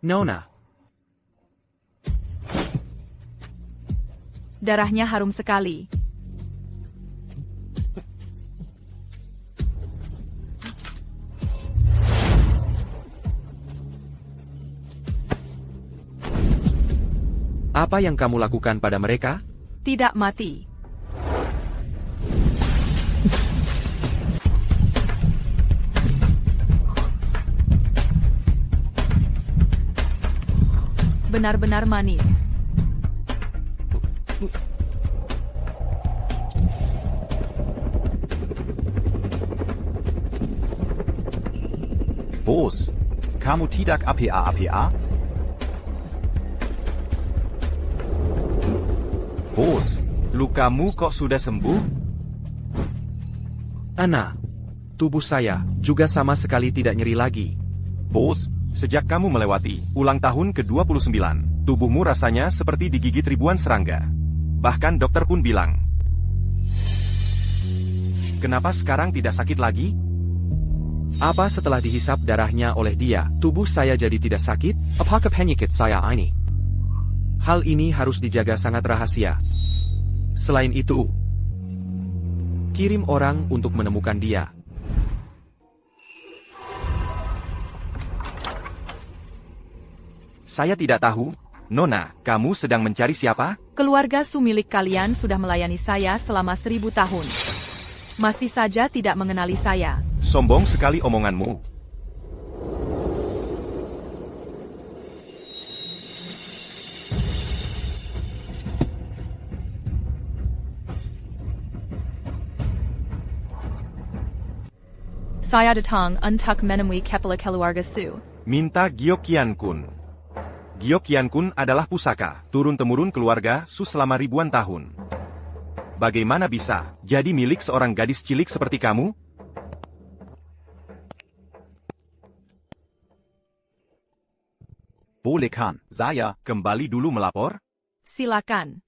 Nona, Darahnya harum sekali. apa yang kamu lakukan pada mereka? Tidak mati. Benar-benar manis. Bos, kamu tidak apa-apa? Bos, lukamu kok sudah sembuh? Ana, tubuh saya juga sama sekali tidak nyeri lagi. Bos, sejak kamu melewati ulang tahun ke-29, tubuhmu rasanya seperti digigit ribuan serangga. Bahkan dokter pun bilang, kenapa sekarang tidak sakit lagi? Apa setelah dihisap darahnya oleh dia, tubuh saya jadi tidak sakit? Apakah penyakit saya ini? Hal ini harus dijaga sangat rahasia. Selain itu, kirim orang untuk menemukan dia. Saya tidak tahu. Nona, kamu sedang mencari siapa? Keluarga Su milik kalian sudah melayani saya selama 1000 tahun. Masih saja tidak mengenali saya. Sombong sekali omonganmu. Saya datang untuk menemui kepala keluarga Su. Minta Gyeokyan-kun. Gyeokyan-kun adalah pusaka turun-temurun keluarga Su selama ribuan tahun. Bagaimana bisa jadi milik seorang gadis cilik seperti kamu? Boleh kan, saya kembali dulu melapor? Silakan.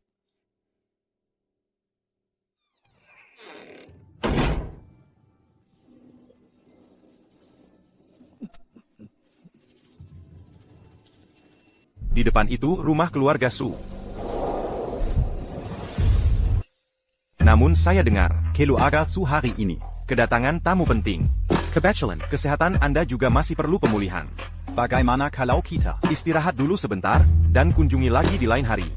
Di depan itu rumah keluarga Su. Namun saya dengar, keluarga Su hari ini kedatangan tamu penting. Kebetulan, kesehatan Anda juga masih perlu pemulihan. Bagaimana kalau kita istirahat dulu sebentar, dan kunjungi lagi di lain hari?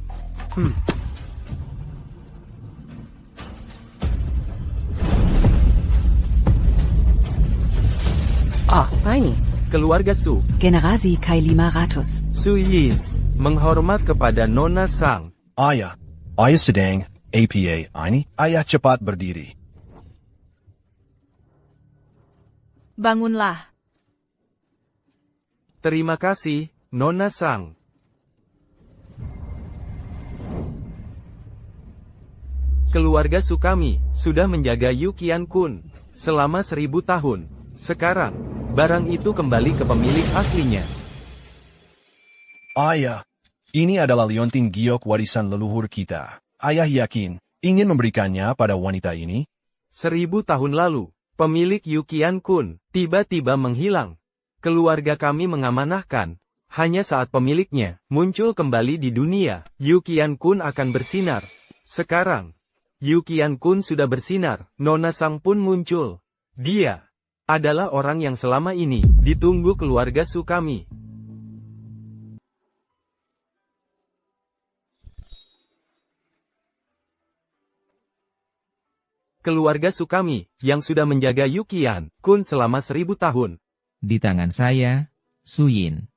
Ini, Keluarga Su, Generasi Kailima Ratus. Su Yin, menghormat kepada Nona Sang. Ayah sedang apa ini? Ayah cepat berdiri. Bangunlah. Terima kasih, Nona Sang. Keluarga Su kami sudah menjaga Yukian-kun selama 1000 tahun. Sekarang, barang itu kembali ke pemilik aslinya. Ayah, ini adalah liontin giok warisan leluhur kita. Ayah yakin ingin memberikannya pada wanita ini? 1000 tahun lalu, pemilik Yukian-kun tiba-tiba menghilang. Keluarga kami mengamanahkan. Hanya saat pemiliknya muncul kembali di dunia, Yukian-kun akan bersinar. Sekarang, Yukian-kun sudah bersinar, Nona Sang pun muncul. Dia adalah orang yang selama ini ditunggu keluarga Su kami. Keluarga Su kami yang sudah menjaga Yukian-kun selama 1000 tahun. Di tangan saya, Su Yin.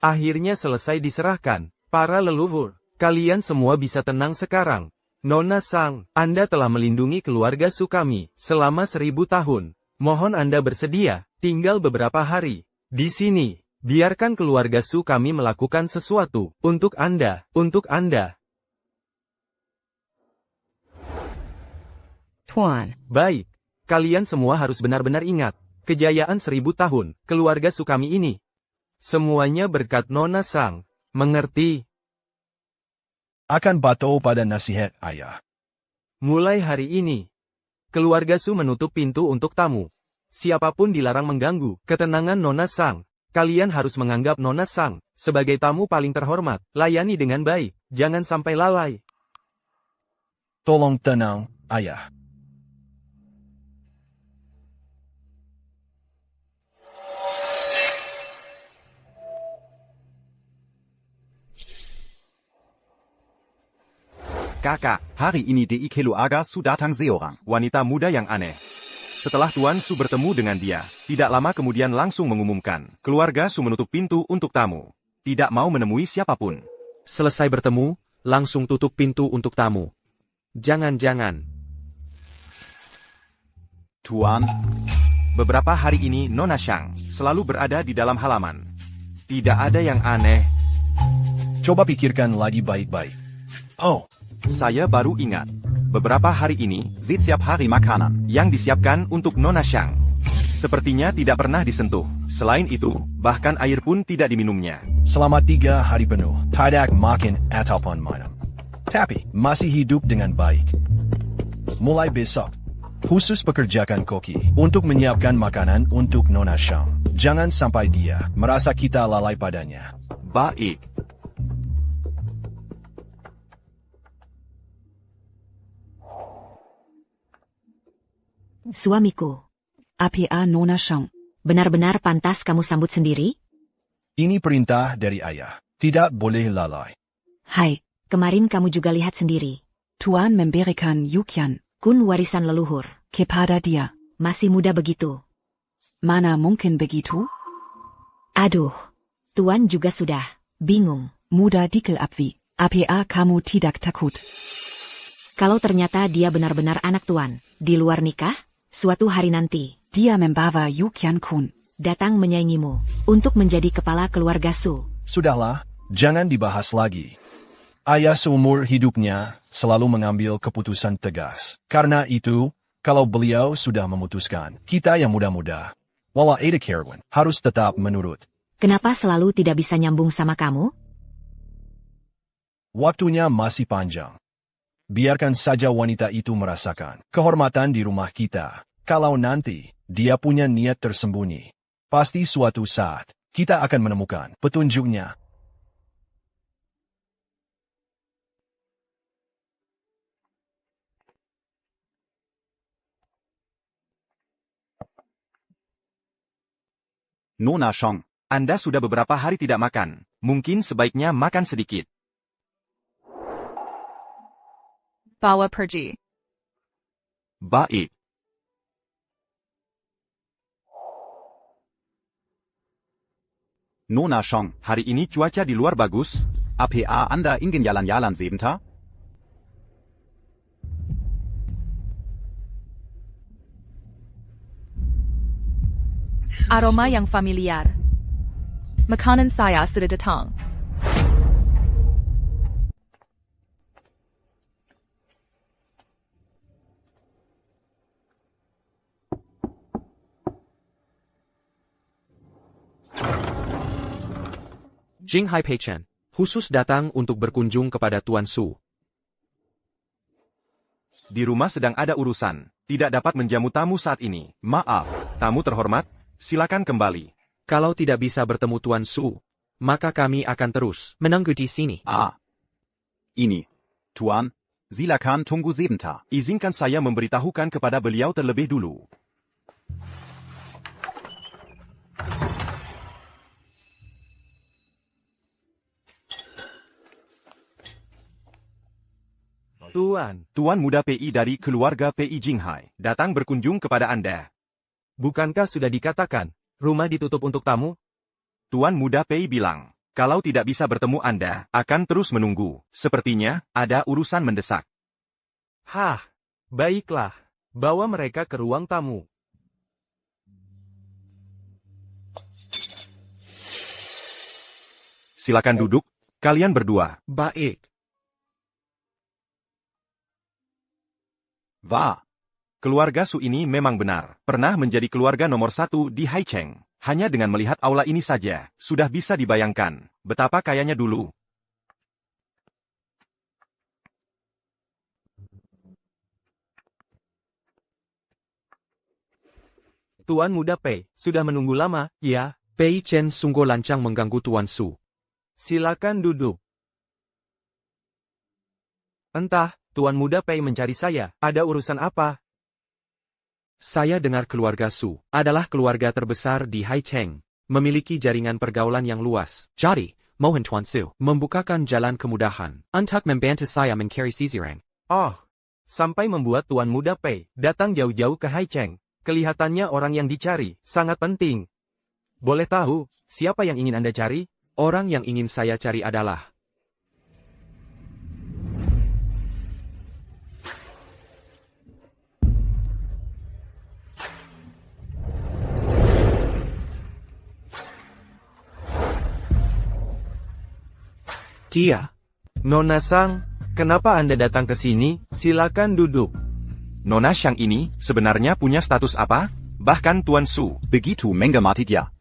Akhirnya selesai diserahkan. Para leluhur, kalian semua bisa tenang sekarang. Nona Sang, Anda telah melindungi keluarga Su kami selama 1000 tahun. Mohon Anda bersedia, tinggal beberapa hari. Di sini, biarkan keluarga Su kami melakukan sesuatu untuk Anda, Tuan, Baik, kalian semua harus benar-benar ingat. Kejayaan 1000 tahun, keluarga Su kami ini. Semuanya berkat Nona Sang. Mengerti? Akan patuh pada nasihat ayah. Mulai hari ini, keluarga Su menutup pintu untuk tamu. Siapapun dilarang mengganggu ketenangan Nona Sang. Kalian harus menganggap Nona Sang sebagai tamu paling terhormat. Layani dengan baik, jangan sampai lalai. Tolong tenang, ayah. Kakak, hari ini di Keluarga Su datang seorang wanita muda yang aneh. Setelah Tuan Su bertemu dengan dia, tidak lama kemudian langsung mengumumkan, keluarga Su menutup pintu untuk tamu. Tidak mau menemui siapapun. Selesai bertemu, langsung tutup pintu untuk tamu. Jangan-jangan. Tuan, beberapa hari ini Nona Shang selalu berada di dalam halaman. Tidak ada yang aneh. Coba pikirkan lagi baik-baik. Oh, Saya baru ingat. Beberapa hari ini, setiap hari makanan yang disiapkan untuk Nona Shang sepertinya tidak pernah disentuh. Selain itu, bahkan air pun tidak diminumnya. selama 3 hari penuh, tidak makan ataupun minum. Tapi, masih hidup dengan baik. Mulai besok, khusus pekerjakan Koki untuk menyiapkan makanan untuk Nona Shang. Jangan sampai dia merasa kita lalai padanya. Baik. Suamiku, APA Nona Shang. benar-benar pantas kamu sambut sendiri? Ini perintah dari ayah. Tidak boleh lalai. Hai, kemarin kamu juga lihat sendiri. Tuan memberikan Yukian Kun warisan leluhur, kepada dia. masih muda begitu. Mana mungkin begitu? Aduh, Tuan juga sudah bingung. Muda Dickel Abwi. APA kamu tidak takut. Kalau ternyata dia benar-benar anak Tuan, di luar nikah, suatu hari nanti, Dia membawa Yukian Kun. datang menyaingimu, untuk menjadi kepala keluarga Su. Sudahlah, jangan dibahas lagi. Ayah seumur hidupnya selalu mengambil keputusan tegas. Karena itu, kalau beliau sudah memutuskan, kita yang muda-muda, walau ada Kerwin, harus tetap menurut. Kenapa selalu tidak bisa nyambung sama kamu? Waktunya masih panjang. Biarkan saja wanita itu merasakan kehormatan di rumah kita. Kalau nanti dia punya niat tersembunyi, pasti suatu saat kita akan menemukan petunjuknya. Nona Shang, Anda sudah beberapa hari tidak makan. Mungkin sebaiknya makan sedikit. Bawa pergi. Baik. Nona Shang, hari ini cuaca di luar bagus. APA Anda ingin jalan-jalan sebentar? Aroma yang familiar. Makanan saya sudah datang. Jing Hai Pei Chen. Khusus datang untuk berkunjung kepada Tuan Su. Di rumah sedang ada urusan. Tidak dapat menjamu tamu saat ini. Maaf, tamu terhormat, silakan kembali. Kalau tidak bisa bertemu Tuan Su, maka kami akan terus menunggu di sini. Ini. Tuan, silakan tunggu sebentar. Izinkan saya memberitahukan kepada beliau terlebih dulu. Tuan muda PI dari keluarga PI Jinghai datang berkunjung kepada Anda. Bukankah sudah dikatakan, rumah ditutup untuk tamu? Tuan muda PI bilang, kalau tidak bisa bertemu Anda, akan terus menunggu. Sepertinya, ada urusan mendesak. Hah, baiklah. Bawa mereka ke ruang tamu. Silakan duduk, kalian berdua. Baik. Wah, keluarga Su ini memang benar. Pernah menjadi keluarga nomor 1 di Haicheng. Hanya dengan melihat aula ini saja, sudah bisa dibayangkan betapa kayanya dulu. Tuan muda Pei, sudah menunggu lama, ya? Pei Chen sungguh lancang mengganggu Tuan Su. Silakan duduk. Entah, Tuan Muda Pei mencari saya, ada urusan apa? Saya dengar keluarga Su adalah keluarga terbesar di Haicheng, memiliki jaringan pergaulan yang luas. Jadi, mohon Tuan Su membukakan jalan kemudahan untuk membantu saya mencari Xizirang. Oh, sampai membuat Tuan Muda Pei datang jauh-jauh ke Haicheng. Kelihatannya orang yang dicari sangat penting. Boleh tahu, siapa yang ingin Anda cari? Orang yang ingin saya cari adalah dia. Nona Sang, kenapa Anda datang ke sini? Silakan duduk. Nona Shang ini sebenarnya punya status apa? Bahkan Tuan Su begitu menghormati dia.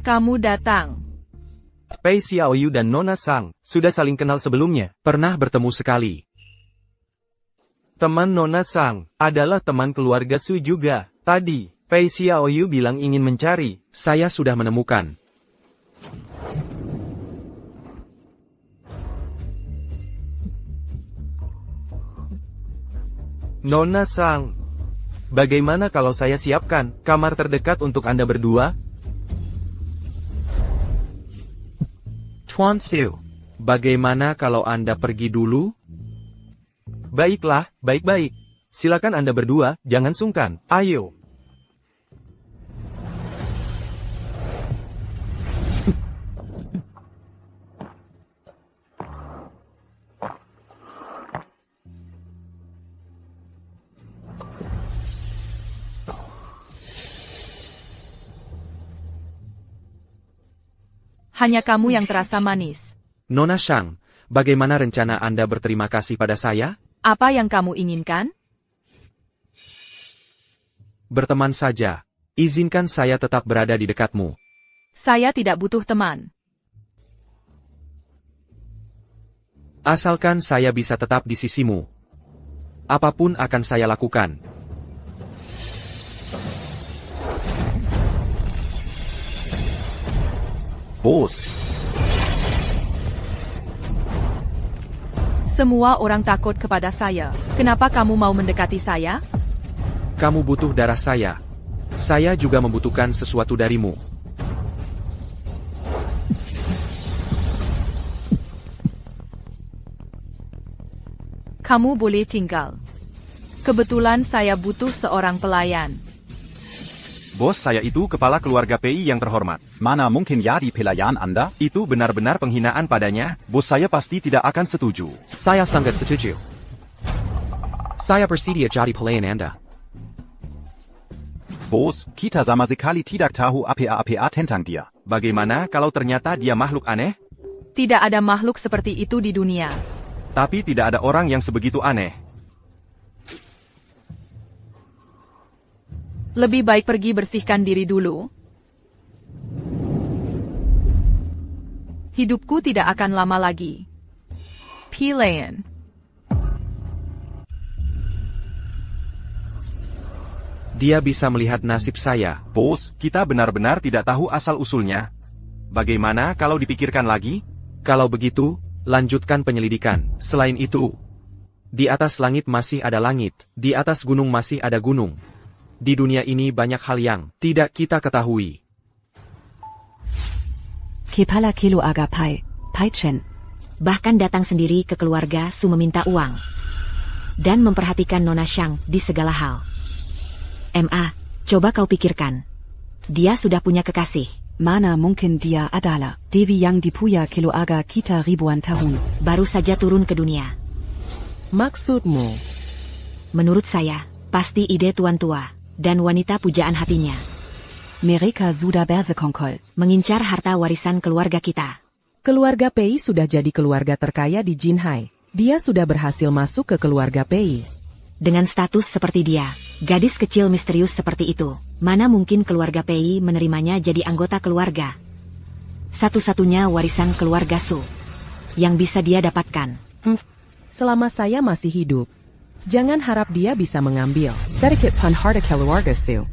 Kamu datang. Pei Xiaoyu dan Nona Sang sudah saling kenal sebelumnya. Pernah bertemu sekali. Teman Nona Sang adalah teman keluarga Su juga. Tadi, Pei Xiaoyu bilang ingin mencari. Saya sudah menemukan. Nona Sang, bagaimana kalau saya siapkan kamar terdekat untuk Anda berdua? Tuan Su, bagaimana kalau Anda pergi dulu? Baiklah, baik-baik. Silakan Anda berdua, jangan sungkan. Ayo. Hanya kamu yang terasa manis. Nona Shang, bagaimana rencana Anda berterima kasih pada saya? Apa yang kamu inginkan? Berteman saja. Izinkan saya tetap berada di dekatmu. Saya tidak butuh teman. Asalkan saya bisa tetap di sisimu. Apapun akan saya lakukan. Bos. Semua orang takut kepada saya. Kenapa kamu mau mendekati saya? Kamu butuh darah saya. Saya juga membutuhkan sesuatu darimu. Kamu boleh tinggal. Kebetulan saya butuh seorang pelayan. Bos, saya itu kepala keluarga Pei yang terhormat. Mana mungkin jadi pelayan Anda? Itu benar-benar penghinaan padanya. Bos saya pasti tidak akan setuju. Saya sangat setuju. Saya bersedia jadi pelayan Anda. Bos, kita sama sekali tidak tahu apa-apa tentang dia. Bagaimana kalau ternyata dia makhluk aneh? Tidak ada makhluk seperti itu di dunia. Tapi tidak ada orang yang sebegitu aneh. Lebih baik pergi bersihkan diri dulu. Hidupku tidak akan lama lagi. Pelayan. Dia bisa melihat nasib saya. Bos, kita benar-benar tidak tahu asal-usulnya. Bagaimana kalau dipikirkan lagi? Kalau begitu, lanjutkan penyelidikan. Selain itu, di atas langit masih ada langit, di atas gunung masih ada gunung. Di dunia ini banyak hal yang tidak kita ketahui. Kepala Kilo Aga Pai, Pai Chen. Bahkan datang sendiri ke keluarga Su meminta uang. Dan memperhatikan Nona Shang di segala hal. Ma, coba kau pikirkan. Dia sudah punya kekasih. Mana mungkin dia adalah Dewi yang dipuja keluarga kita ribuan tahun. Baru saja turun ke dunia. Maksudmu? Menurut saya, pasti ide tuan tua dan wanita pujaan hatinya. Mereka sudah bersekongkol. Mengincar harta warisan keluarga kita. Keluarga Pei sudah jadi keluarga terkaya di Jinhai. Dia sudah berhasil masuk ke keluarga Pei. Dengan status seperti dia, gadis kecil misterius seperti itu, mana mungkin keluarga Pei menerimanya jadi anggota keluarga? Satu-satunya warisan keluarga Su yang bisa dia dapatkan. Selama saya masih hidup, jangan harap dia bisa mengambil sedikit pun harta keluarga Su.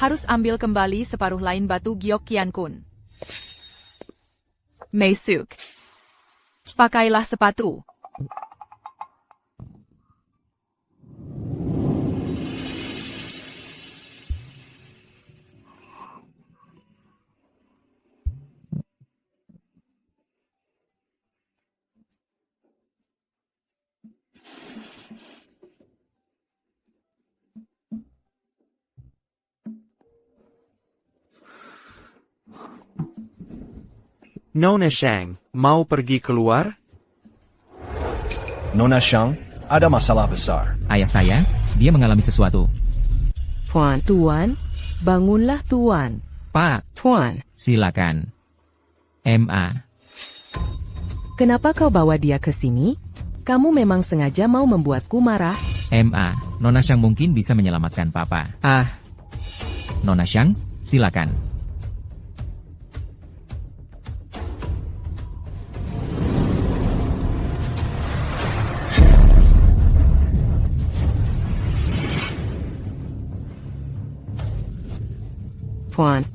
Harus ambil kembali separuh lain batu giok Qian Kun. Meisuk. Pakailah sepatu. Nona Shang, mau pergi keluar? Nona Shang, ada masalah besar. Ayah saya, dia mengalami sesuatu. Tuan, bangunlah Tuan. Pak, Tuan, silakan. MA. kenapa kau bawa dia ke sini? Kamu memang sengaja mau membuatku marah? MA, Nona Shang mungkin bisa menyelamatkan Papa. Nona Shang, silakan. Tuan.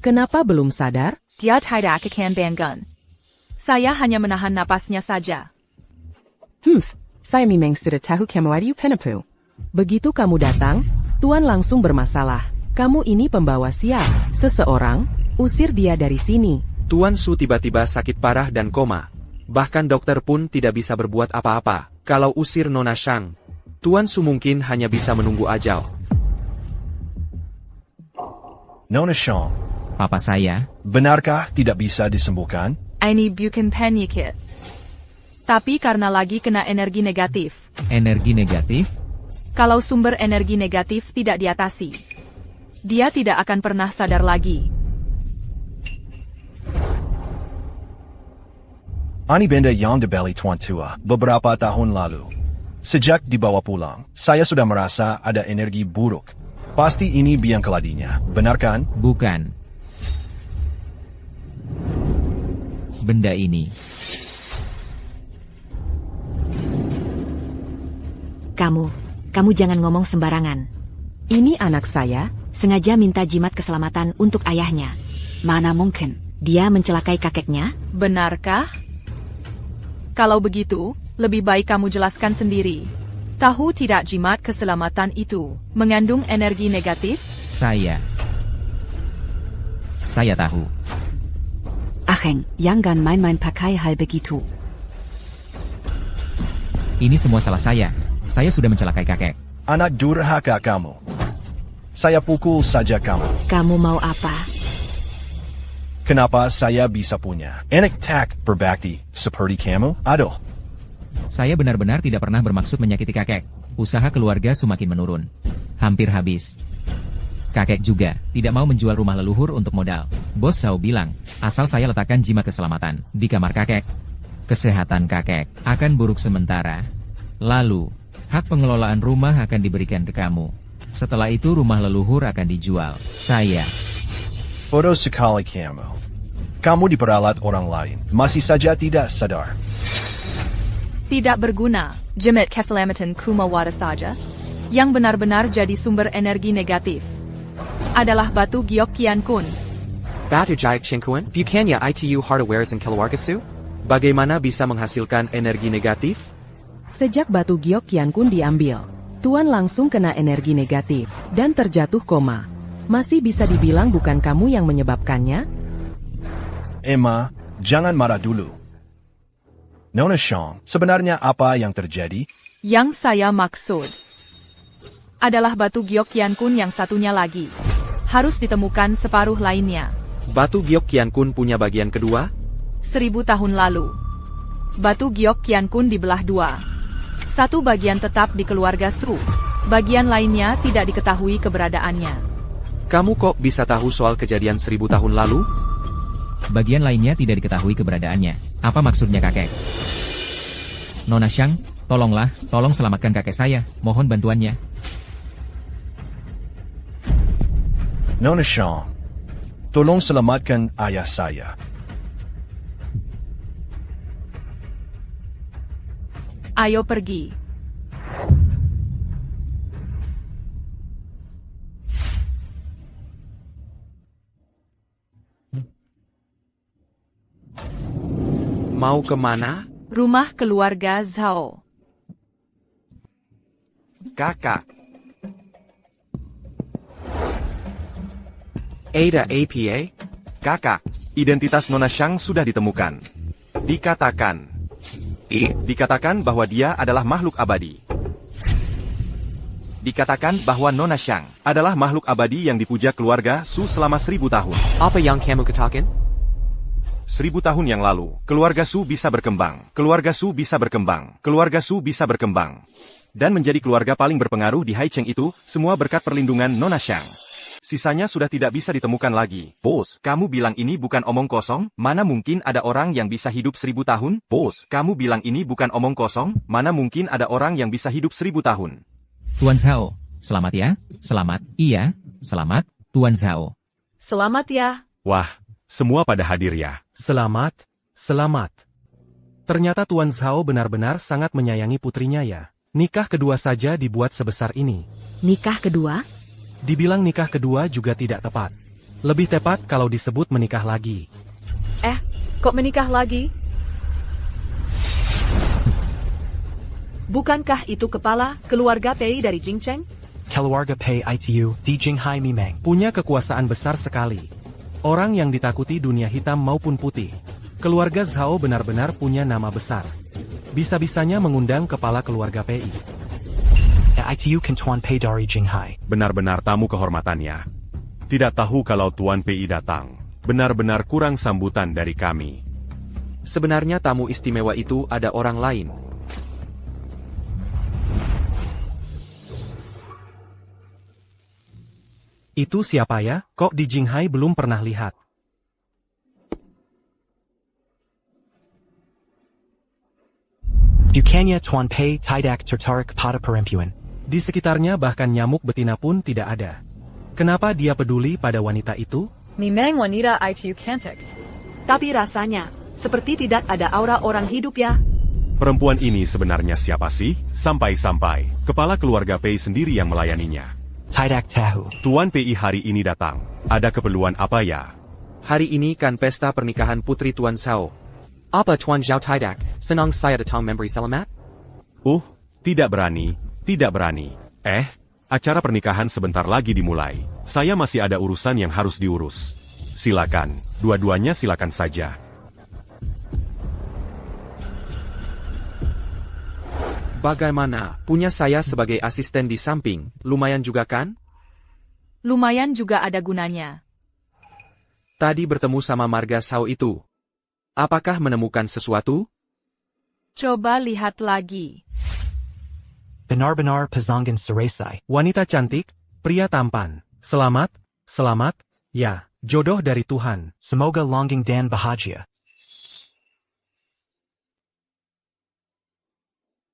Kenapa belum sadar? Dia tidak akan bangun. Saya hanya menahan napasnya saja. Saya memang sudah tahu kamu ada penapu. Begitu kamu datang, Tuan langsung bermasalah. Kamu ini pembawa sial. Seseorang, usir dia dari sini. Tuan Su tiba-tiba sakit parah dan koma. Bahkan dokter pun tidak bisa berbuat apa-apa. Kalau usir Nona Shang, Tuan Su mungkin hanya bisa menunggu ajal. Nona Shang, Papa saya, benarkah tidak bisa disembuhkan? Ini bukan penyakit. Tapi karena lagi kena energi negatif. energi negatif? Kalau sumber energi negatif tidak diatasi, dia tidak akan pernah sadar lagi. Ani benda yang dibeli Tuan Tua beberapa tahun lalu. Sejak dibawa pulang, saya sudah merasa ada energi buruk. Pasti ini biang keladinya, benar kan? Bukan. Benda ini. Kamu jangan ngomong sembarangan. Ini anak saya. Sengaja minta jimat keselamatan untuk ayahnya. Mana mungkin dia mencelakai kakeknya? Benarkah? Kalau begitu, lebih baik kamu jelaskan sendiri. Tahu tidak jimat keselamatan itu mengandung energi negatif? Saya tahu. Acheng, jangan main-main pakai hal begitu. Ini semua salah saya. Saya sudah mencelakai kakek. Anak durhaka kamu. Saya pukul saja kamu. Kamu mau apa? Kenapa saya bisa punya anak tak berbakti seperti kamu? Aduh. Saya benar-benar tidak pernah bermaksud menyakiti kakek. Usaha keluarga semakin menurun. Hampir habis. Kakek juga tidak mau menjual rumah leluhur untuk modal. Bos Sao bilang, asal saya letakkan jimat keselamatan di kamar kakek, kesehatan kakek akan buruk sementara. Lalu, hak pengelolaan rumah akan diberikan ke kamu. Setelah itu rumah leluhur akan dijual. Saya. Bodoh sekali kamu. Kamu diperalat orang lain, masih saja tidak sadar. Tidak berguna, jimat keselamatan Kumawada saja, yang benar-benar jadi sumber energi negatif, adalah batu giok Qian Kun. Batu Giok Qian Kun, bukannya itu hardware dan keluarga Su? Bagaimana bisa menghasilkan energi negatif? Sejak batu giok Qian Kun diambil, Tuan langsung kena energi negatif dan terjatuh koma. Masih bisa dibilang bukan kamu yang menyebabkannya? Emma, jangan marah dulu. Nona Shang, sebenarnya apa yang terjadi? Yang saya maksud adalah batu giok Qian Kun yang satunya lagi. Harus ditemukan separuh lainnya. Batu giok Qian Kun punya bagian kedua? 1000 tahun lalu, batu giok Qian Kun dibelah dua. Satu bagian tetap di keluarga Su. Bagian lainnya tidak diketahui keberadaannya. Kamu kok bisa tahu soal kejadian 1000 tahun lalu? Bagian lainnya tidak diketahui keberadaannya. Apa maksudnya kakek? Nona Shang, tolong selamatkan kakek saya. Mohon bantuannya. Nona Shang, tolong selamatkan ayah saya. Ayo pergi. Mau kemana? Rumah keluarga Zhao. Kakak, Ada APA? kakak, identitas Nona Shang sudah ditemukan. Dikatakan bahwa dia adalah makhluk abadi. Dikatakan bahwa Nona Shang adalah makhluk abadi yang dipuja keluarga Su selama 1000 tahun. Apa yang kamu katakan? 1000 tahun yang lalu, keluarga Su bisa berkembang. Keluarga Su bisa berkembang. Keluarga Su bisa berkembang. Dan menjadi keluarga paling berpengaruh di Haicheng itu, semua berkat perlindungan Nona Shang. Sisanya sudah tidak bisa ditemukan lagi. Bos, kamu bilang ini bukan omong kosong? Mana mungkin ada orang yang bisa hidup 1000 tahun? Bos, kamu bilang ini bukan omong kosong? Mana mungkin ada orang yang bisa hidup 1000 tahun? Tuan Zhao, selamat ya? Selamat, iya, selamat, Tuan Zhao. Selamat ya. Wah, semua pada hadir ya. Selamat, selamat. Ternyata Tuan Zhao benar-benar sangat menyayangi putrinya ya. Nikah kedua saja dibuat sebesar ini. Nikah kedua? Dibilang nikah kedua juga tidak tepat. Lebih tepat kalau disebut menikah lagi. Kok menikah lagi? Bukankah itu kepala keluarga Pei dari Jingcheng? Keluarga Pei Itu di Jinghai Mimeng. Punya kekuasaan besar sekali. Orang yang ditakuti dunia hitam maupun putih. Keluarga Zhao benar-benar punya nama besar. Bisa-bisanya mengundang kepala keluarga Pei. Itu kan Tuan Pei dari Jinghai. Benar-benar tamu kehormatannya. Tidak tahu kalau Tuan Pei datang. Benar-benar kurang sambutan dari kami. Sebenarnya tamu istimewa itu ada orang lain. Itu siapa ya? Kok di Jinghai belum pernah lihat? Bukannya Tuan Pei tidak tertarik pada perempuan. Di sekitarnya bahkan nyamuk betina pun tidak ada. Kenapa dia peduli pada wanita itu? Memang wanita itu cantik. Tapi rasanya, seperti tidak ada aura orang hidup ya. Perempuan ini sebenarnya siapa sih? Sampai-sampai kepala keluarga Pei sendiri yang melayaninya. Tidak tahu. Tuan Pei hari ini datang. Ada keperluan apa ya? Hari ini kan pesta pernikahan putri Tuan Zhao. Apa Tuan Zhao tidak senang saya datang memberi selamat? Tidak berani. Tidak berani. Acara pernikahan sebentar lagi dimulai. Saya masih ada urusan yang harus diurus. Silakan, dua-duanya silakan saja. Bagaimana? Punya saya sebagai asisten di samping, lumayan juga kan? Lumayan juga ada gunanya. Tadi bertemu sama marga Zhao itu. Apakah menemukan sesuatu? Coba lihat lagi. Benar-benar pasangan seresai. Wanita cantik, pria tampan. Selamat, selamat, ya, jodoh dari Tuhan. Semoga langgeng dan bahagia.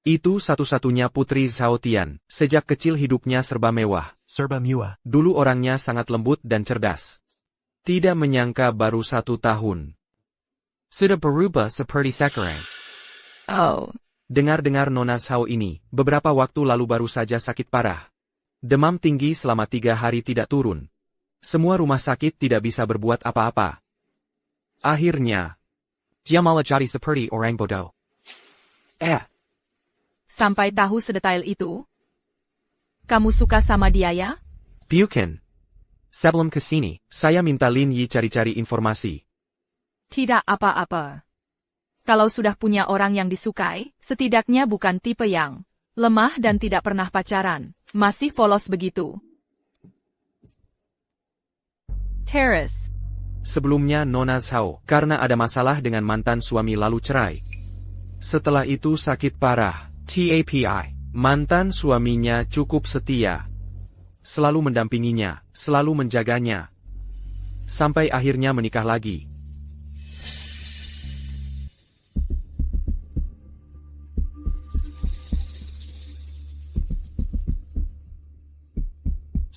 Itu satu-satunya putri Zhao Tian. Sejak kecil hidupnya serba mewah. Serba mewah. Dulu orangnya sangat lembut dan cerdas. Tidak menyangka baru 1 tahun. Sudah berubah seperti sekarang. Oh. Dengar-dengar Nona Zhao ini, beberapa waktu lalu baru saja sakit parah. Demam tinggi selama 3 hari tidak turun. Semua rumah sakit tidak bisa berbuat apa-apa. Akhirnya, dia malah jadi seperti orang bodoh. Sampai tahu sedetail itu? Kamu suka sama dia ya? Bukan. Sebelum kesini, saya minta Lin Yi cari-cari informasi. Tidak apa-apa. Kalau sudah punya orang yang disukai, setidaknya bukan tipe yang lemah dan tidak pernah pacaran, masih polos begitu. Terrace. Sebelumnya Nona Zhao, karena ada masalah dengan mantan suami lalu cerai. Setelah itu sakit parah, TAPI. Mantan suaminya cukup setia. Selalu mendampinginya, selalu menjaganya. Sampai akhirnya menikah lagi.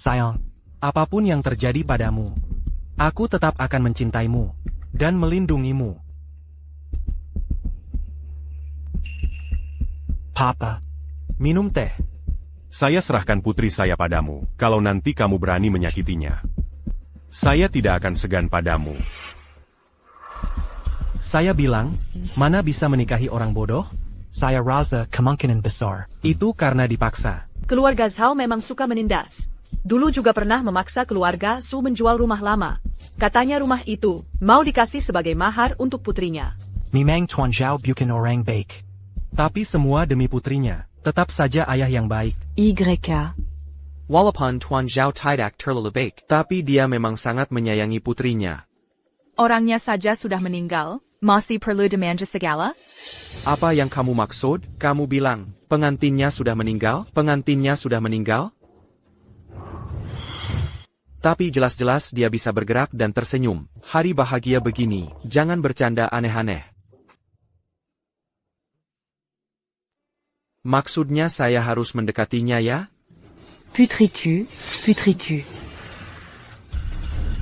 Sayang, apapun yang terjadi padamu, aku tetap akan mencintaimu dan melindungimu. Papa, minum teh. Saya serahkan putri saya padamu, kalau nanti kamu berani menyakitinya. Saya tidak akan segan padamu. Saya bilang, mana bisa menikahi orang bodoh? Saya rasa kemungkinan besar. Itu karena dipaksa. Keluarga Zhao memang suka menindas. Dulu juga pernah memaksa keluarga Su menjual rumah lama. Katanya rumah itu mau dikasih sebagai mahar untuk putrinya. Memang Tuan Zhao bukan orang baik. Tapi semua demi putrinya. Tetap saja ayah yang baik. YK. Walaupun Tuan Zhao tidak terlalu baik, tapi dia memang sangat menyayangi putrinya. Orangnya saja sudah meninggal, masih perlu dimanja segala? Apa yang kamu maksud? Kamu bilang, pengantinnya sudah meninggal? Pengantinnya sudah meninggal? Tapi jelas-jelas dia bisa bergerak dan tersenyum. Hari bahagia begini, jangan bercanda aneh-aneh. Maksudnya saya harus mendekatinya ya? Putriku, putriku.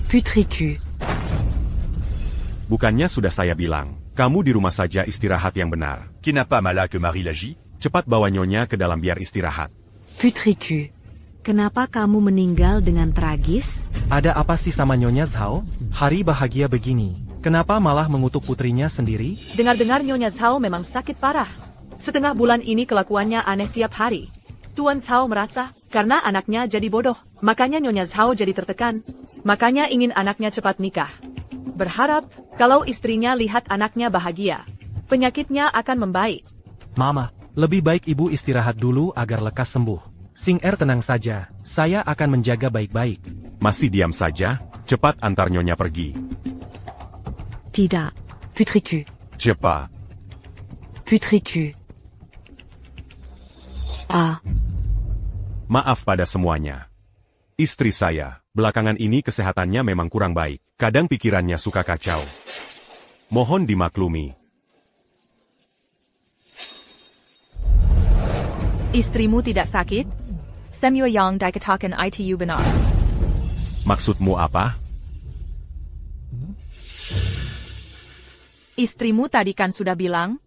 Putriku. Bukannya sudah saya bilang, kamu di rumah saja istirahat yang benar. Kenapa malah ke Marie Lagi? Cepat bawa nyonya ke dalam biar istirahat. Putriku. Kenapa kamu meninggal dengan tragis? Ada apa sih sama Nyonya Zhao? Hari bahagia begini. Kenapa malah mengutuk putrinya sendiri? Dengar-dengar Nyonya Zhao memang sakit parah. Setengah bulan ini kelakuannya aneh tiap hari. Tuan Zhao merasa, karena anaknya jadi bodoh, makanya Nyonya Zhao jadi tertekan. Makanya ingin anaknya cepat nikah. Berharap, kalau istrinya lihat anaknya bahagia, penyakitnya akan membaik. Mama, lebih baik ibu istirahat dulu agar lekas sembuh. Sing Er tenang saja, saya akan menjaga baik-baik. Masih diam saja, cepat antar nyonya pergi. Tidak. Putriku. Cepat. Putriku. Maaf pada semuanya. Istri saya, belakangan ini kesehatannya memang kurang baik. Kadang pikirannya suka kacau. Mohon dimaklumi. Istrimu tidak sakit? Semyo yang dikatakan itu benar. Maksudmu apa? Istrimu tadi kan sudah bilang?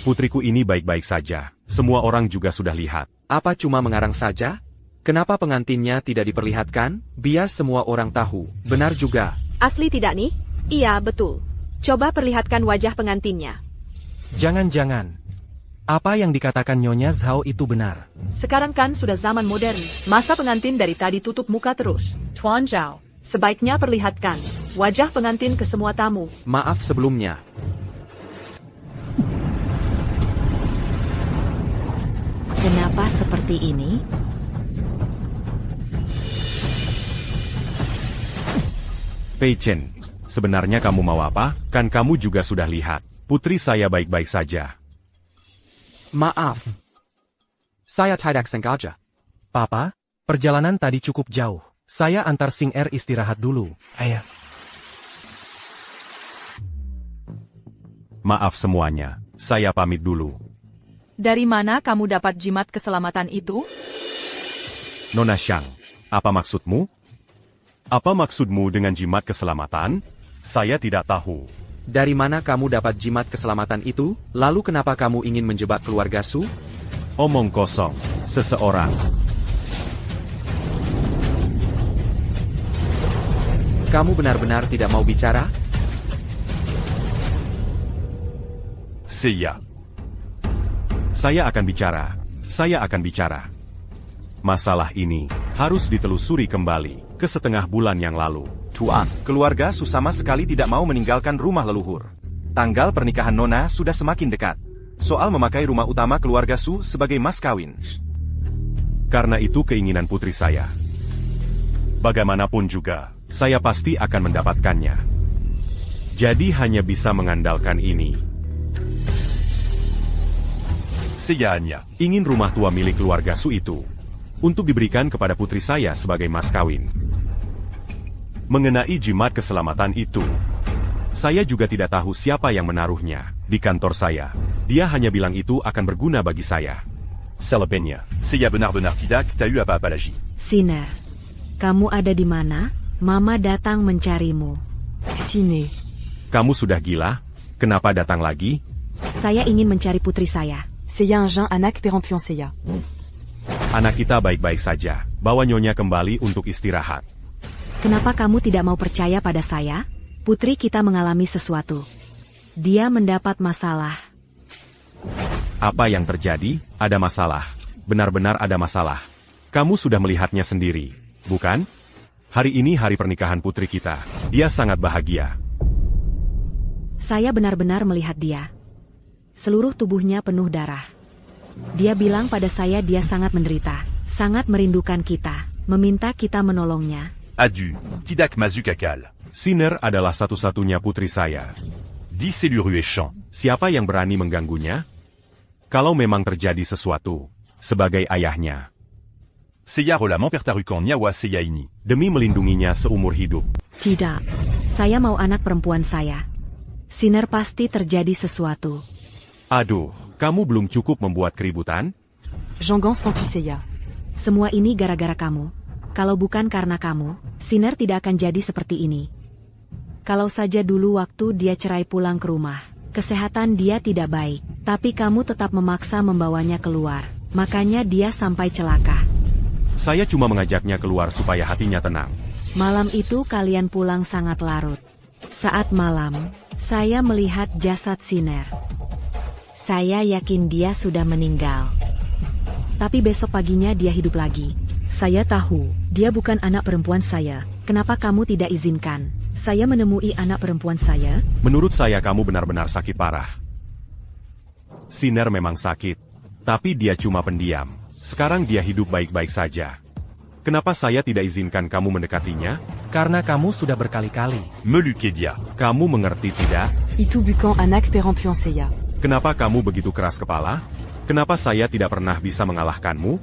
Putriku ini baik-baik saja. Semua orang juga sudah lihat. Apa cuma mengarang saja? Kenapa pengantinnya tidak diperlihatkan? Biar semua orang tahu. Benar juga. Asli tidak nih? Iya, betul. Coba perlihatkan wajah pengantinnya. Jangan-jangan. Apa yang dikatakan Nyonya Zhao itu benar. Sekarang kan sudah zaman modern. Masa pengantin dari tadi tutup muka terus. Tuan Zhao, sebaiknya perlihatkan wajah pengantin ke semua tamu. Maaf sebelumnya. Kenapa seperti ini? Pei Chen, sebenarnya kamu mau apa? Kan kamu juga sudah lihat. Putri saya baik-baik saja. Maaf. Saya tidak sengaja. Papa, perjalanan tadi cukup jauh. Saya antar Sing Er istirahat dulu. Ayah. Maaf semuanya, saya pamit dulu. Dari mana kamu dapat jimat keselamatan itu? Nona Xiang, apa maksudmu? Apa maksudmu dengan jimat keselamatan? Saya tidak tahu. Dari mana kamu dapat jimat keselamatan itu? Lalu kenapa kamu ingin menjebak keluarga Su? Omong kosong, seseorang. Kamu benar-benar tidak mau bicara? Siap. Saya akan bicara. Saya akan bicara. Masalah ini harus ditelusuri kembali ke setengah bulan yang lalu. Tuan, keluarga Su sama sekali tidak mau meninggalkan rumah leluhur. Tanggal pernikahan Nona sudah semakin dekat. Soal memakai rumah utama keluarga Su sebagai mas kawin. Karena itu keinginan putri saya. Bagaimanapun juga, saya pasti akan mendapatkannya. Jadi hanya bisa mengandalkan ini. Saya ingin rumah tua milik keluarga Su itu untuk diberikan kepada putri saya sebagai mas kawin. Mengenai jimat keselamatan itu, saya juga tidak tahu siapa yang menaruhnya di kantor saya. Dia hanya bilang itu akan berguna bagi saya. Selebihnya, saya benar-benar tidak tahu apa-apa lagi. Siner, kamu ada di mana? Mama datang mencarimu. Sini. Kamu sudah gila? Kenapa datang lagi? Saya ingin mencari putri saya. Saya Jean anak perempuan saya. Anak kita baik-baik saja. Bawa nyonya kembali untuk istirahat. Kenapa kamu tidak mau percaya pada saya? Putri kita mengalami sesuatu. Dia mendapat masalah. Apa yang terjadi? Ada masalah. Benar-benar ada masalah. Kamu sudah melihatnya sendiri, bukan? Hari ini hari pernikahan putri kita. Dia sangat bahagia. Saya benar-benar melihat dia. Seluruh tubuhnya penuh darah. Dia bilang pada saya dia sangat menderita, sangat merindukan kita, meminta kita menolongnya. Adieu, Tidak Mazukakal. Sinner adalah satu-satunya putri saya. Dis c'est Champ. Siapa yang berani mengganggunya? Kalau memang terjadi sesuatu, sebagai ayahnya. Seya Rola mempertaruhkan nyawa Seya ini. Demi melindunginya seumur hidup. Tidak. Saya mau anak perempuan saya. Sinner pasti terjadi sesuatu. Aduh, kamu belum cukup membuat keributan? Jongon sont-tu Seya? Semua ini gara-gara kamu. Kalau bukan karena kamu, Sinner tidak akan jadi seperti ini. Kalau saja dulu waktu dia cerai pulang ke rumah, kesehatan dia tidak baik, tapi kamu tetap memaksa membawanya keluar. Makanya dia sampai celaka. Saya cuma mengajaknya keluar supaya hatinya tenang. Malam itu kalian pulang sangat larut. Saat malam, saya melihat jasad Sinner. Saya yakin dia sudah meninggal. Tapi besok paginya dia hidup lagi. Saya tahu, dia bukan anak perempuan saya. Kenapa kamu tidak izinkan saya menemui anak perempuan saya? Menurut saya kamu benar-benar sakit parah. Sinner memang sakit, tapi dia cuma pendiam. Sekarang dia hidup baik-baik saja. Kenapa saya tidak izinkan kamu mendekatinya? Karena kamu sudah berkali-kali. Melukedia, kamu mengerti tidak? Itu bukan anak perempuan Seya. Kenapa kamu begitu keras kepala? Kenapa saya tidak pernah bisa mengalahkanmu?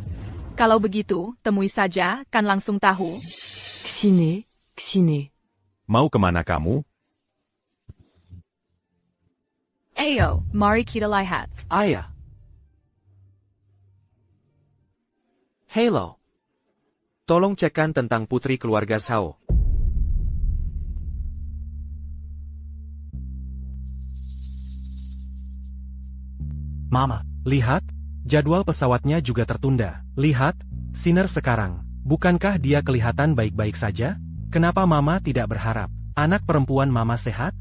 Kalau begitu, temui saja, kan langsung tahu. Ksine, Ksine. Mau kemana kamu? Ayo, mari kita lihat. Ayah. Hello. Tolong cekkan tentang putri keluarga Sao. Mama, lihat, jadwal pesawatnya juga tertunda. Lihat, Sinner sekarang. Bukankah dia kelihatan baik-baik saja? Kenapa Mama tidak berharap anak perempuan Mama sehat?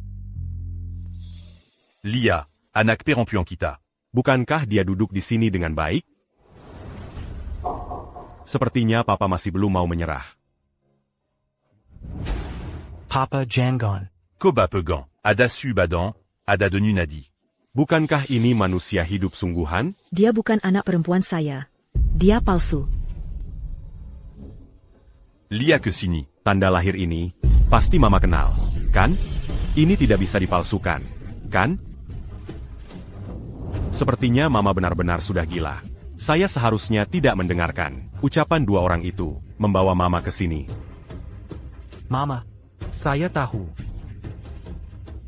Lia, anak perempuan kita. Bukankah dia duduk di sini dengan baik? Sepertinya Papa masih belum mau menyerah. Papa Jangon. Koba Pegan, ada su badan, ada denu nadi. Bukankah ini manusia hidup sungguhan? Dia bukan anak perempuan saya. Dia palsu. Lia ke sini, tanda lahir ini, pasti Mama kenal, kan? Ini tidak bisa dipalsukan, kan? Sepertinya Mama benar-benar sudah gila. Saya seharusnya tidak mendengarkan ucapan dua orang itu, membawa Mama ke sini. Mama, saya tahu.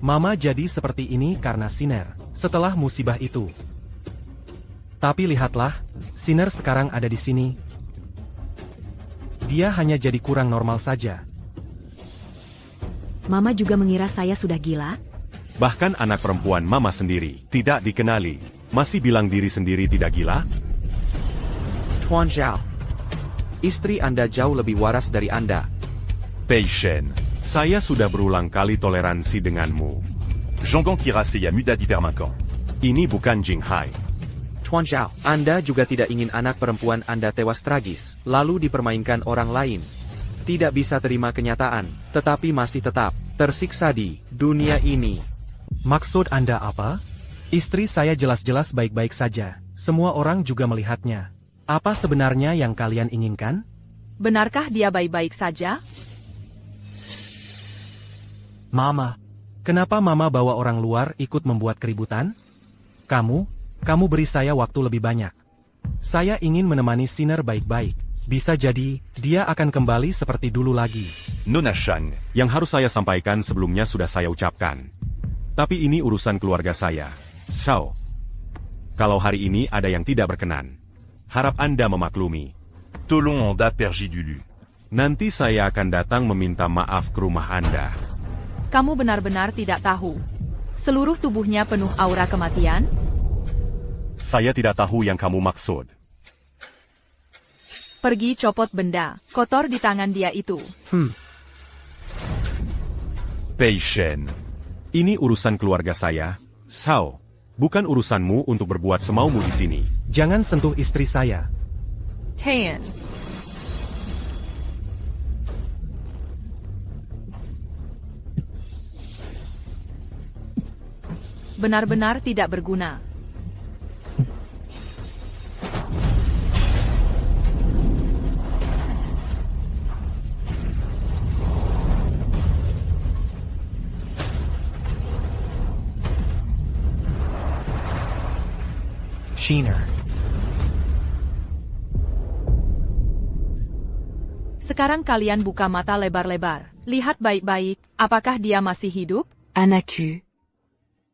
Mama jadi seperti ini karena Sinner, setelah musibah itu. Tapi lihatlah, Sinner sekarang ada di sini. Dia hanya jadi kurang normal saja. Mama juga mengira saya sudah gila? Bahkan anak perempuan Mama sendiri tidak dikenali, masih bilang diri sendiri tidak gila? Tuan Zhao. Istri Anda jauh lebih waras dari Anda. Pei Shen, saya sudah berulang kali toleransi denganmu. Zhongong kira saya mudah dipermainkan. Ini bukan Jinghai. Tuan Zhao, Anda juga tidak ingin anak perempuan Anda tewas tragis, lalu dipermainkan orang lain. Tidak bisa terima kenyataan, tetapi masih tetap tersiksa di dunia ini. Maksud Anda apa? Istri saya jelas-jelas baik-baik saja. Semua orang juga melihatnya. Apa sebenarnya yang kalian inginkan? Benarkah dia baik-baik saja? Mama, kenapa Mama bawa orang luar ikut membuat keributan? Kamu beri saya waktu lebih banyak. Saya ingin menemani Sinner baik-baik. Bisa jadi, dia akan kembali seperti dulu lagi. Nona Shang, yang harus saya sampaikan sebelumnya sudah saya ucapkan. Tapi ini urusan keluarga saya. Sao, kalau hari ini ada yang tidak berkenan, harap Anda memaklumi. Tolong Anda pergi dulu. Nanti saya akan datang meminta maaf ke rumah Anda. Kamu benar-benar tidak tahu. Seluruh tubuhnya penuh aura kematian? Saya tidak tahu yang kamu maksud. Pergi copot benda kotor di tangan dia itu. Pei Shen, Ini urusan keluarga saya, Sao. Bukan urusanmu untuk berbuat semaumu di sini. Jangan sentuh istri saya. Taeyeon. Benar-benar tidak berguna. Sheener. Sekarang kalian buka mata lebar-lebar. Lihat baik-baik, apakah dia masih hidup? Anaku.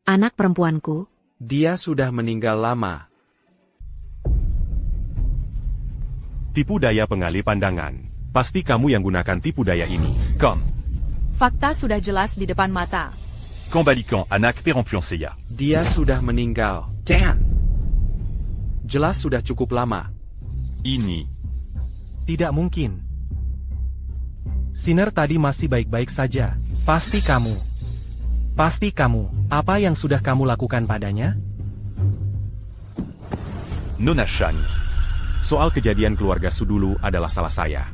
Anak perempuanku. Dia sudah meninggal lama. Tipu daya pengalih pandangan. Pasti kamu yang gunakan tipu daya ini. Kom. Fakta sudah jelas di depan mata. Kembalikan anak perempuan saya. Dia sudah meninggal. Dan jelas sudah cukup lama. Ini. Tidak mungkin. Sinner tadi masih baik-baik saja. Pasti kamu. Pasti kamu. Apa yang sudah kamu lakukan padanya? Nona Shang. Soal kejadian keluarga Su dulu adalah salah saya.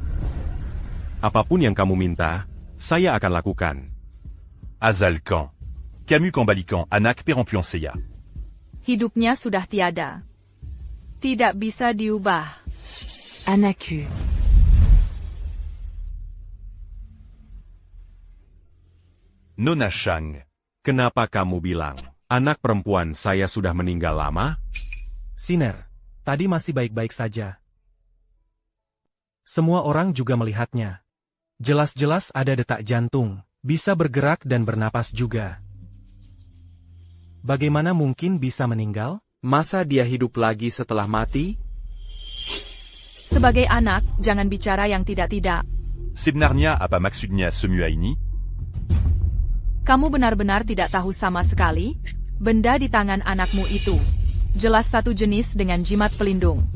Apapun yang kamu minta, saya akan lakukan. Azalkan. Kamu kembalikan anak perempuan saya. Hidupnya sudah tiada. Tidak bisa diubah. Anaku. Nona Shang, kenapa kamu bilang anak perempuan saya sudah meninggal lama? Sinner, tadi masih baik-baik saja. Semua orang juga melihatnya. Jelas-jelas ada detak jantung, bisa bergerak dan bernapas juga. Bagaimana mungkin bisa meninggal? Masa dia hidup lagi setelah mati? Sebagai anak, jangan bicara yang tidak-tidak. Sebenarnya apa maksudnya semua ini? Kamu benar-benar tidak tahu sama sekali? Benda di tangan anakmu itu. Jelas satu jenis dengan jimat pelindung.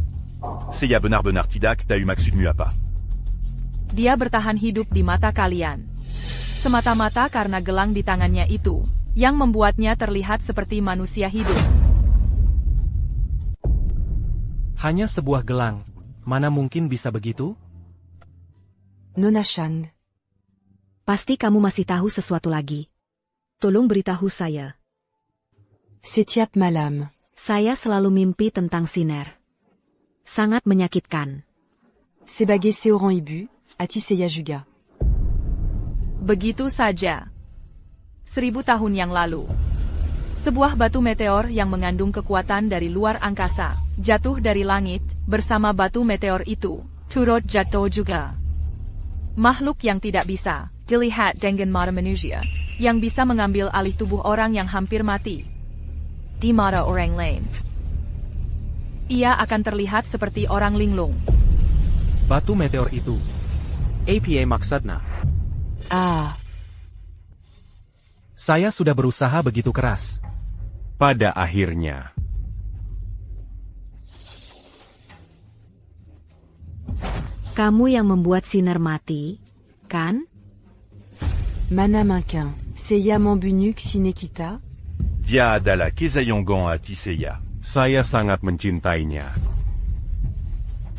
Saya benar-benar tidak tahu maksudmu apa. Dia bertahan hidup di mata kalian. Semata-mata karena gelang di tangannya itu, yang membuatnya terlihat seperti manusia hidup. Hanya sebuah gelang. Mana mungkin bisa begitu? Nona Shang. Pasti kamu masih tahu sesuatu lagi. Tolong beritahu saya. Setiap malam. Saya selalu mimpi tentang Sinner. Sangat menyakitkan. Sebagai seorang ibu, ati saya juga. Begitu saja. 1000 tahun yang lalu. Sebuah batu meteor yang mengandung kekuatan dari luar angkasa, jatuh dari langit, bersama batu meteor itu, turut jatuh juga. Makhluk yang tidak bisa dilihat dengan mata manusia, yang bisa mengambil alih tubuh orang yang hampir mati. Di mata orang lain, ia akan terlihat seperti orang linglung. Batu meteor itu. Apa maksudnya? Saya sudah berusaha begitu keras. Pada akhirnya. Kamu yang membuat Sinner mati, kan? Mana mungkin, saya membunuh sine kita? Dia adalah kesayangan hati saya. Saya sangat mencintainya.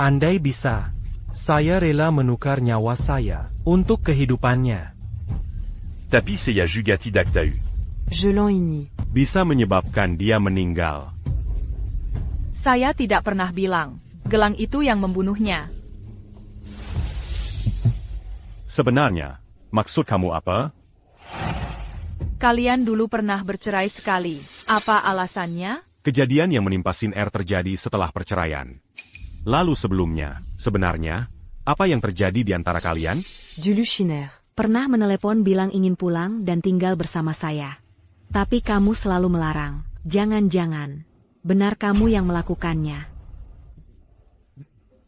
Andai bisa, saya rela menukar nyawa saya untuk kehidupannya. Tapi saya juga tidak tahu. Gelang ini. Bisa menyebabkan dia meninggal. Saya tidak pernah bilang, gelang itu yang membunuhnya. Sebenarnya, maksud kamu apa? Kalian dulu pernah bercerai sekali. Apa alasannya? Kejadian yang menimpa Sinner terjadi setelah perceraian. Lalu sebelumnya, sebenarnya, apa yang terjadi di antara kalian? Dulu Sheener. Pernah menelepon bilang ingin pulang dan tinggal bersama saya. Tapi kamu selalu melarang. Jangan-jangan. Benar kamu yang melakukannya.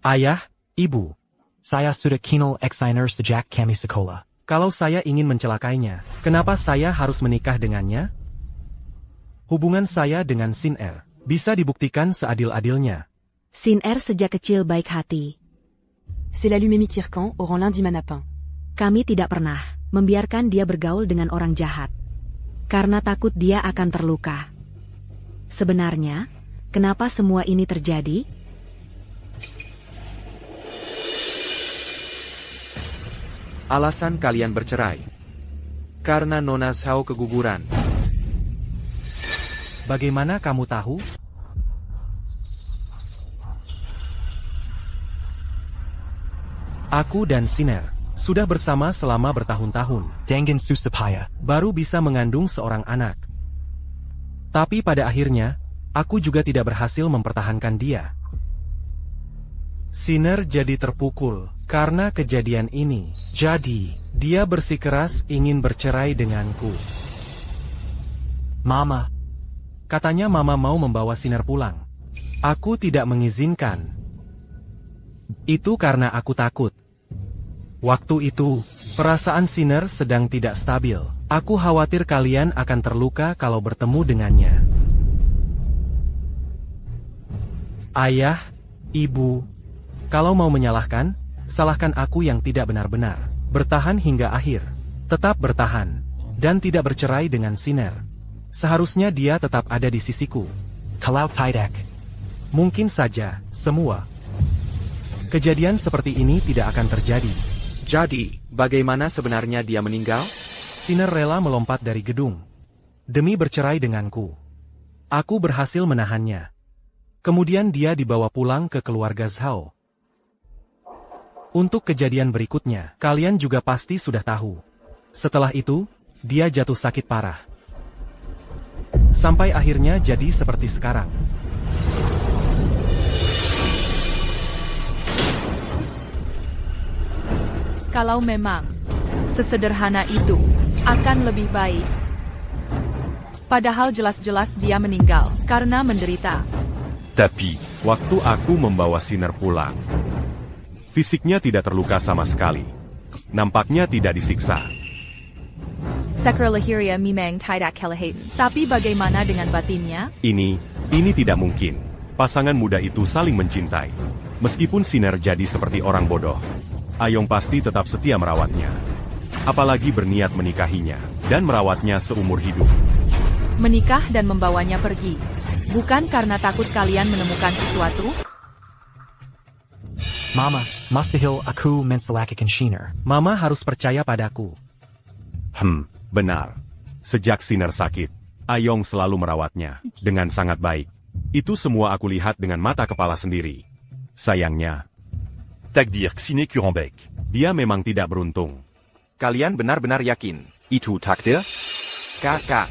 Ayah, ibu. Saya sudah kenal Exiner sejak kami sekolah. Kalau saya ingin mencelakainya, kenapa saya harus menikah dengannya? Hubungan saya dengan Sinner bisa dibuktikan seadil-adilnya. Sinner sejak kecil baik hati. C'est la Lumemi Kirkan, orang lundi manapin. Kami tidak pernah membiarkan dia bergaul dengan orang jahat. karena takut dia akan terluka. Sebenarnya, kenapa semua ini terjadi? Alasan kalian bercerai. Karena Nona Zhao keguguran. Bagaimana kamu tahu? Aku dan Siner sudah bersama selama bertahun-tahun. Dangan Susapaya. Baru bisa mengandung seorang anak. Tapi pada akhirnya, aku juga tidak berhasil mempertahankan dia. Siner jadi terpukul karena kejadian ini. Jadi, dia bersikeras ingin bercerai denganku. Mama. Katanya Mama mau membawa Siner pulang. Aku tidak mengizinkan. Itu karena aku takut. Waktu itu, perasaan Siner sedang tidak stabil. Aku khawatir kalian akan terluka kalau bertemu dengannya. Ayah, Ibu, kalau mau menyalahkan, salahkan aku yang tidak benar-benar. Bertahan hingga akhir. Tetap bertahan. Dan tidak bercerai dengan Siner. Seharusnya dia tetap ada di sisiku. Kalau tidak. Mungkin saja, semua. Kejadian seperti ini tidak akan terjadi. Jadi, bagaimana sebenarnya dia meninggal? Siner rela melompat dari gedung. Demi bercerai denganku. Aku berhasil menahannya. Kemudian dia dibawa pulang ke keluarga Zhao. Untuk kejadian berikutnya, kalian juga pasti sudah tahu. Setelah itu, dia jatuh sakit parah. Sampai akhirnya jadi seperti sekarang. Kalau memang sesederhana itu, akan lebih baik. Padahal jelas-jelas dia meninggal karena menderita. Tapi, waktu aku membawa Siner pulang, fisiknya tidak terluka sama sekali. Nampaknya tidak disiksa. Sakralahiria memang tidak kelihatan. Tapi bagaimana dengan batinnya? Ini tidak mungkin. Pasangan muda itu saling mencintai. Meskipun Siner jadi seperti orang bodoh, Ayong pasti tetap setia merawatnya. Apalagi berniat menikahinya, dan merawatnya seumur hidup. Menikah dan membawanya pergi. Bukan karena takut kalian menemukan sesuatu? Mama, mustahil aku mensalahkan Siner. Mama harus percaya padaku. Benar. Sejak Siner sakit, Ayong selalu merawatnya dengan sangat baik. Itu semua aku lihat dengan mata kepala sendiri. Sayangnya, Takdir sine kurang baik. Dia memang tidak beruntung. Kalian benar-benar yakin itu takdir? Kakak.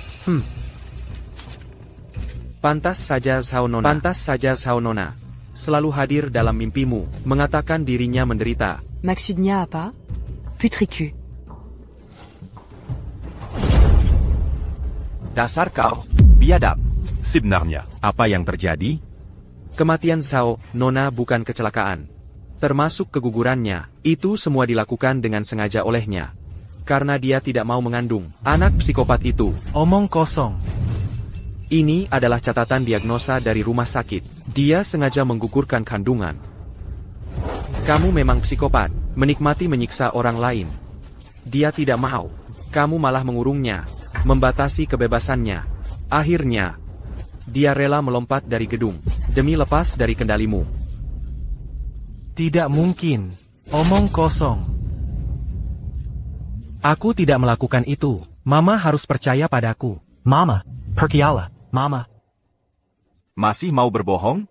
Pantas saja Zhao Nona. Selalu hadir dalam mimpimu, mengatakan dirinya menderita. Maksudnya apa? Putriku. Dasar kau, biadab. Sebenarnya, apa yang terjadi? Kematian Zhao Nona bukan kecelakaan. Termasuk kegugurannya, itu semua dilakukan dengan sengaja olehnya. Karena dia tidak mau mengandung anak psikopat itu. Omong kosong. Ini adalah catatan diagnosa dari rumah sakit. Dia sengaja menggugurkan kandungan. Kamu memang psikopat, menikmati menyiksa orang lain. Dia tidak mau. Kamu malah mengurungnya, membatasi kebebasannya. Akhirnya, dia rela melompat dari gedung, demi lepas dari kendalimu. Tidak mungkin. Omong kosong. Aku tidak melakukan itu. Mama harus percaya padaku. Mama, pergilah, Mama. Masih mau berbohong?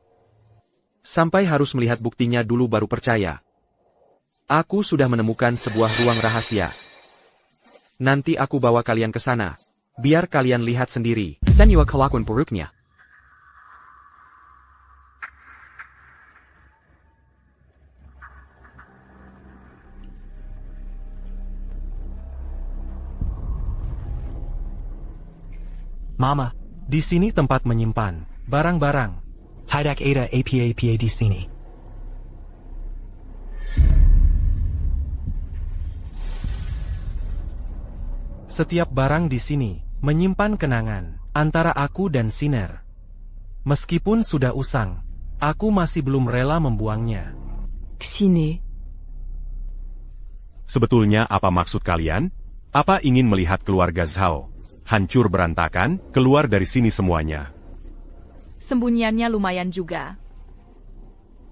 Sampai harus melihat buktinya dulu baru percaya. Aku sudah menemukan sebuah ruang rahasia. Nanti aku bawa kalian ke sana. Biar kalian lihat sendiri. Senua kelakuan buruknya. Mama. Di sini tempat menyimpan barang-barang. Tidak ada apa-apa di sini. Setiap barang di sini menyimpan kenangan antara aku dan Siner. Meskipun sudah usang, aku masih belum rela membuangnya. Sini. Sebetulnya apa maksud kalian? Apa ingin melihat keluarga Zhao Hancur berantakan, keluar dari sini semuanya. Sembunyiannya lumayan juga.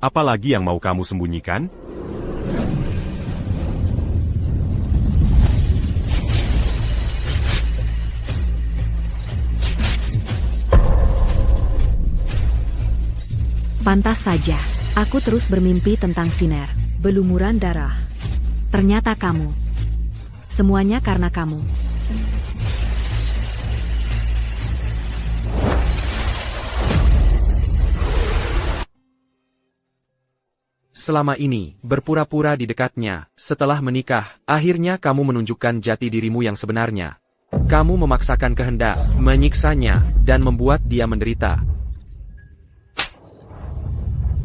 Apalagi yang mau kamu sembunyikan? Pantas saja, aku terus bermimpi tentang Siner, belumuran darah. Ternyata kamu. Semuanya karena kamu. Selama ini, berpura-pura di dekatnya, setelah menikah, akhirnya kamu menunjukkan jati dirimu yang sebenarnya. Kamu memaksakan kehendak, menyiksanya, dan membuat dia menderita.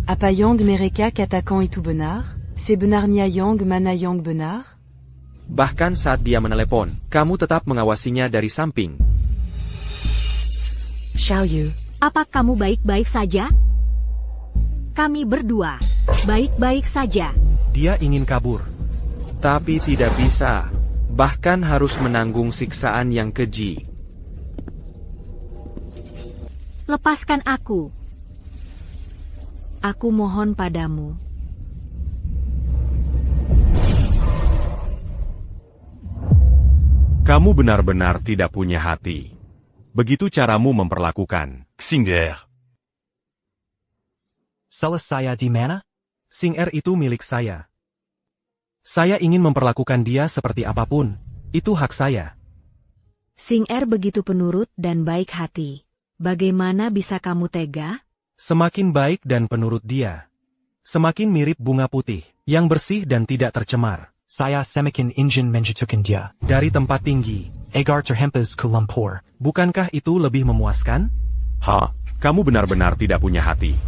Apa Yang Mereka Katakan Itu Benar? Sebenarnya Yang Mana Yang Benar? Bahkan saat dia menelepon, kamu tetap mengawasinya dari samping. Xiaoyu. Apa kamu baik-baik saja? Kami berdua baik-baik saja. Dia ingin kabur. Tapi tidak bisa. Bahkan harus menanggung siksaan yang keji. Lepaskan aku. Aku mohon padamu. Kamu benar-benar tidak punya hati. Begitu caramu memperlakukan Xing'er. Salah saya di mana? Xing'er itu milik saya. Saya ingin memperlakukan dia seperti apapun. Itu hak saya. Xing'er begitu penurut dan baik hati. Bagaimana bisa kamu tega? Semakin baik dan penurut dia, semakin mirip bunga putih, yang bersih dan tidak tercemar. Saya semakin ingin menjatuhkan dia. Dari tempat tinggi. Agar terhempas ke lumpur. Bukankah itu lebih memuaskan? Kamu benar-benar tidak punya hati.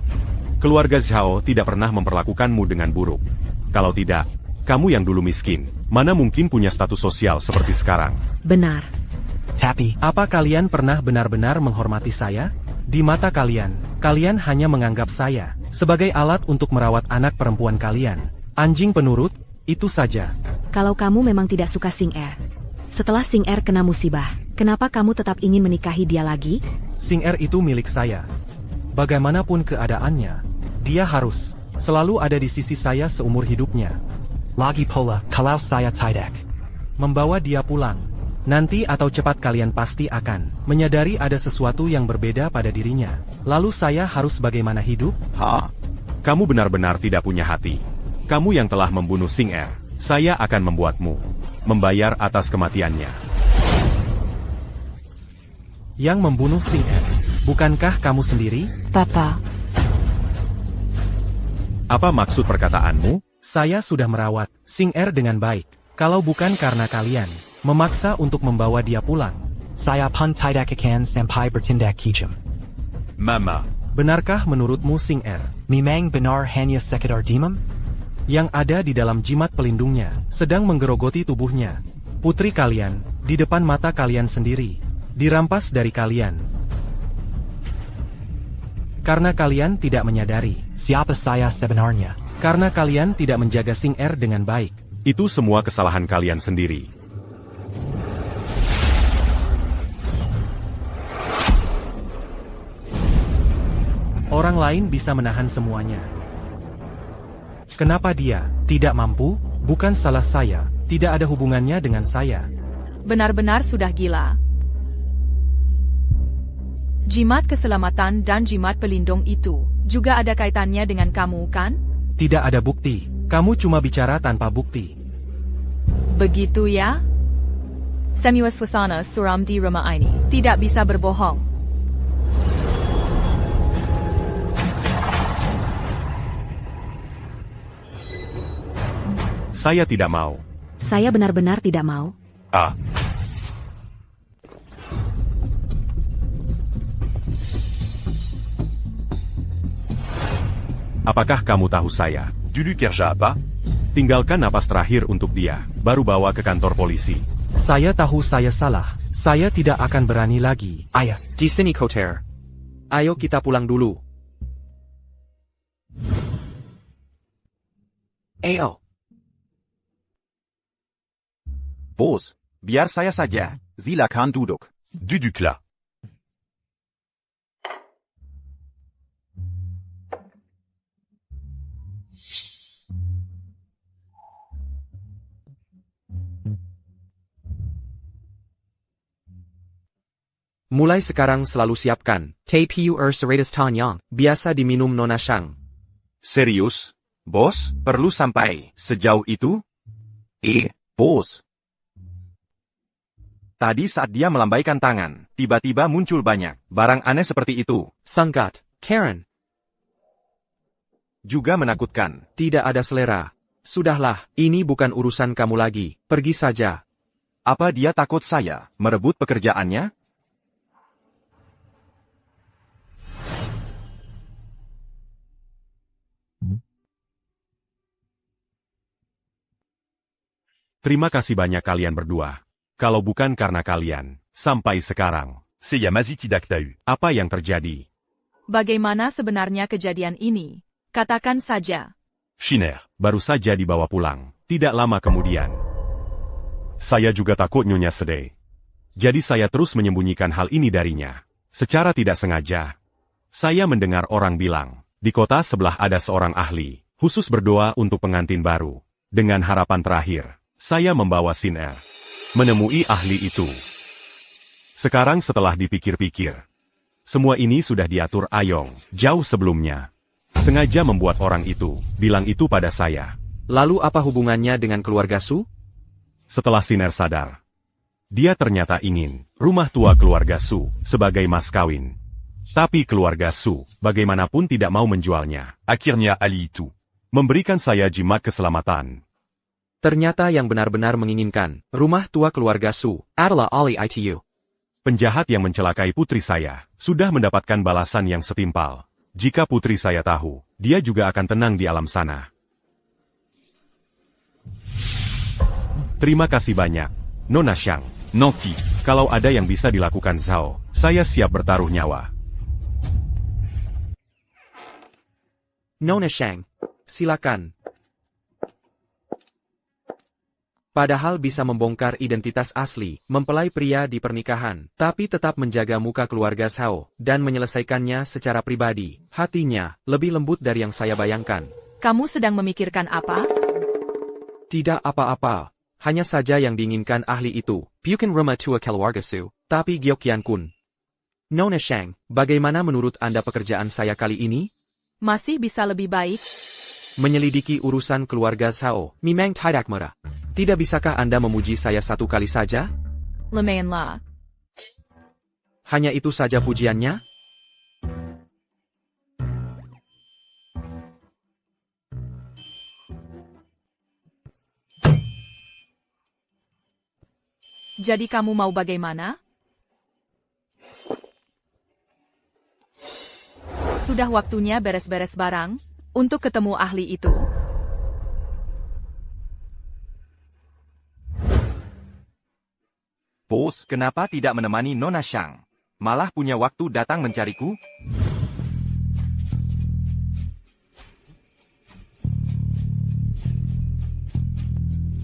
Keluarga Zhao tidak pernah memperlakukanmu dengan buruk. Kalau tidak, kamu yang dulu miskin, mana mungkin punya status sosial seperti sekarang. Benar. Tapi, apa kalian pernah benar-benar menghormati saya? Di mata kalian, kalian hanya menganggap saya sebagai alat untuk merawat anak perempuan kalian. Anjing penurut, itu saja. Kalau kamu memang tidak suka Xing'er, setelah Xing'er kena musibah, kenapa kamu tetap ingin menikahi dia lagi? Xing'er itu milik saya. Bagaimanapun keadaannya, dia harus selalu ada di sisi saya seumur hidupnya. Lagi pula, kalau saya tidak membawa dia pulang, nanti atau cepat kalian pasti akan menyadari ada sesuatu yang berbeda pada dirinya. Lalu saya harus bagaimana hidup? Kamu benar-benar tidak punya hati. Kamu yang telah membunuh Xing'er. Saya akan membuatmu membayar atas kematiannya. Yang membunuh Xing'er, bukankah kamu sendiri? Papa. Apa maksud perkataanmu? Saya sudah merawat Xing'er dengan baik. Kalau bukan karena kalian memaksa untuk membawa dia pulang. Saya pun tidak akan sampai bertindak kejam. Mama. Benarkah menurutmu Xing'er? Memang benar hanya sekedar demam? Yang ada di dalam jimat pelindungnya, sedang menggerogoti tubuhnya. Putri kalian, di depan mata kalian sendiri, dirampas dari kalian. Karena kalian tidak menyadari. Siapa saya sebenarnya? Karena kalian tidak menjaga Xing'er dengan baik. Itu semua kesalahan kalian sendiri. Orang lain bisa menahan semuanya. Kenapa dia tidak mampu? Bukan salah saya, tidak ada hubungannya dengan saya. Benar-benar sudah gila. Jimat keselamatan dan jimat pelindung itu juga ada kaitannya dengan kamu, kan? Tidak ada bukti. Kamu cuma bicara tanpa bukti. Begitu ya? Semua suasana suram di rumah ini tidak bisa berbohong. Saya tidak mau. Saya benar-benar tidak mau. Apakah kamu tahu saya? Dulu kerja apa? Tinggalkan napas terakhir untuk dia, baru bawa ke kantor polisi. Saya tahu saya salah. Saya tidak akan berani lagi. Ayah, di sini Koter. Ayo kita pulang dulu. Ayo. Bos, biar saya saja. Silakan duduk. Du ducla. Mulai sekarang selalu siapkan teh piu seratus tanyang, biasa diminum Nona Shang. Serius? Bos, perlu sampai sejauh itu? Bos. Tadi saat dia melambaikan tangan, tiba-tiba muncul banyak barang aneh seperti itu. Sangkat, Karen. Juga menakutkan. Tidak ada selera. Sudahlah, ini bukan urusan kamu lagi. Pergi saja. Apa dia takut saya merebut pekerjaannya? Terima kasih banyak kalian berdua. Kalau bukan karena kalian, sampai sekarang, saya masih tidak tahu apa yang terjadi. Bagaimana sebenarnya kejadian ini? Katakan saja. Shiner baru saja dibawa pulang, tidak lama kemudian. Saya juga takut Nyonya sedih. Jadi saya terus menyembunyikan hal ini darinya. Secara tidak sengaja, saya mendengar orang bilang, di kota sebelah ada seorang ahli, khusus berdoa untuk pengantin baru. Dengan harapan terakhir, saya membawa Shiner menemui ahli itu. Sekarang setelah dipikir-pikir, semua ini sudah diatur Ayong jauh sebelumnya. Sengaja membuat orang itu bilang itu pada saya. Lalu apa hubungannya dengan keluarga Su? Setelah Shiner sadar, dia ternyata ingin rumah tua keluarga Su sebagai mas kawin. Tapi keluarga Su bagaimanapun tidak mau menjualnya. Akhirnya ahli itu memberikan saya jimat keselamatan. Ternyata yang benar-benar menginginkan rumah tua keluarga Su adalah ahli itu. Penjahat yang mencelakai putri saya sudah mendapatkan balasan yang setimpal. Jika putri saya tahu, dia juga akan tenang di alam sana. Terima kasih banyak, Nona Shang. Nanti, kalau ada yang bisa dilakukan Zhao, saya siap bertaruh nyawa. Nona Shang, silakan. Padahal bisa membongkar identitas asli, mempelai pria di pernikahan, tapi tetap menjaga muka keluarga Zhao, dan menyelesaikannya secara pribadi. Hatinya, lebih lembut dari yang saya bayangkan. Kamu sedang memikirkan apa? Tidak apa-apa. Hanya saja yang diinginkan ahli itu, bukan rumah tua keluarga Su, tapi Gyeokyan Kun. Nona Shang, bagaimana menurut Anda pekerjaan saya kali ini? Masih bisa lebih baik? Menyelidiki urusan keluarga Zhao, memang tidak mudah. Tidak bisakah Anda memuji saya satu kali saja? Lumayanlah. Hanya itu saja pujiannya? Jadi kamu mau bagaimana? Sudah waktunya beres-beres barang untuk ketemu ahli itu. Bos, kenapa tidak menemani Nona Shang? Malah punya waktu datang mencariku?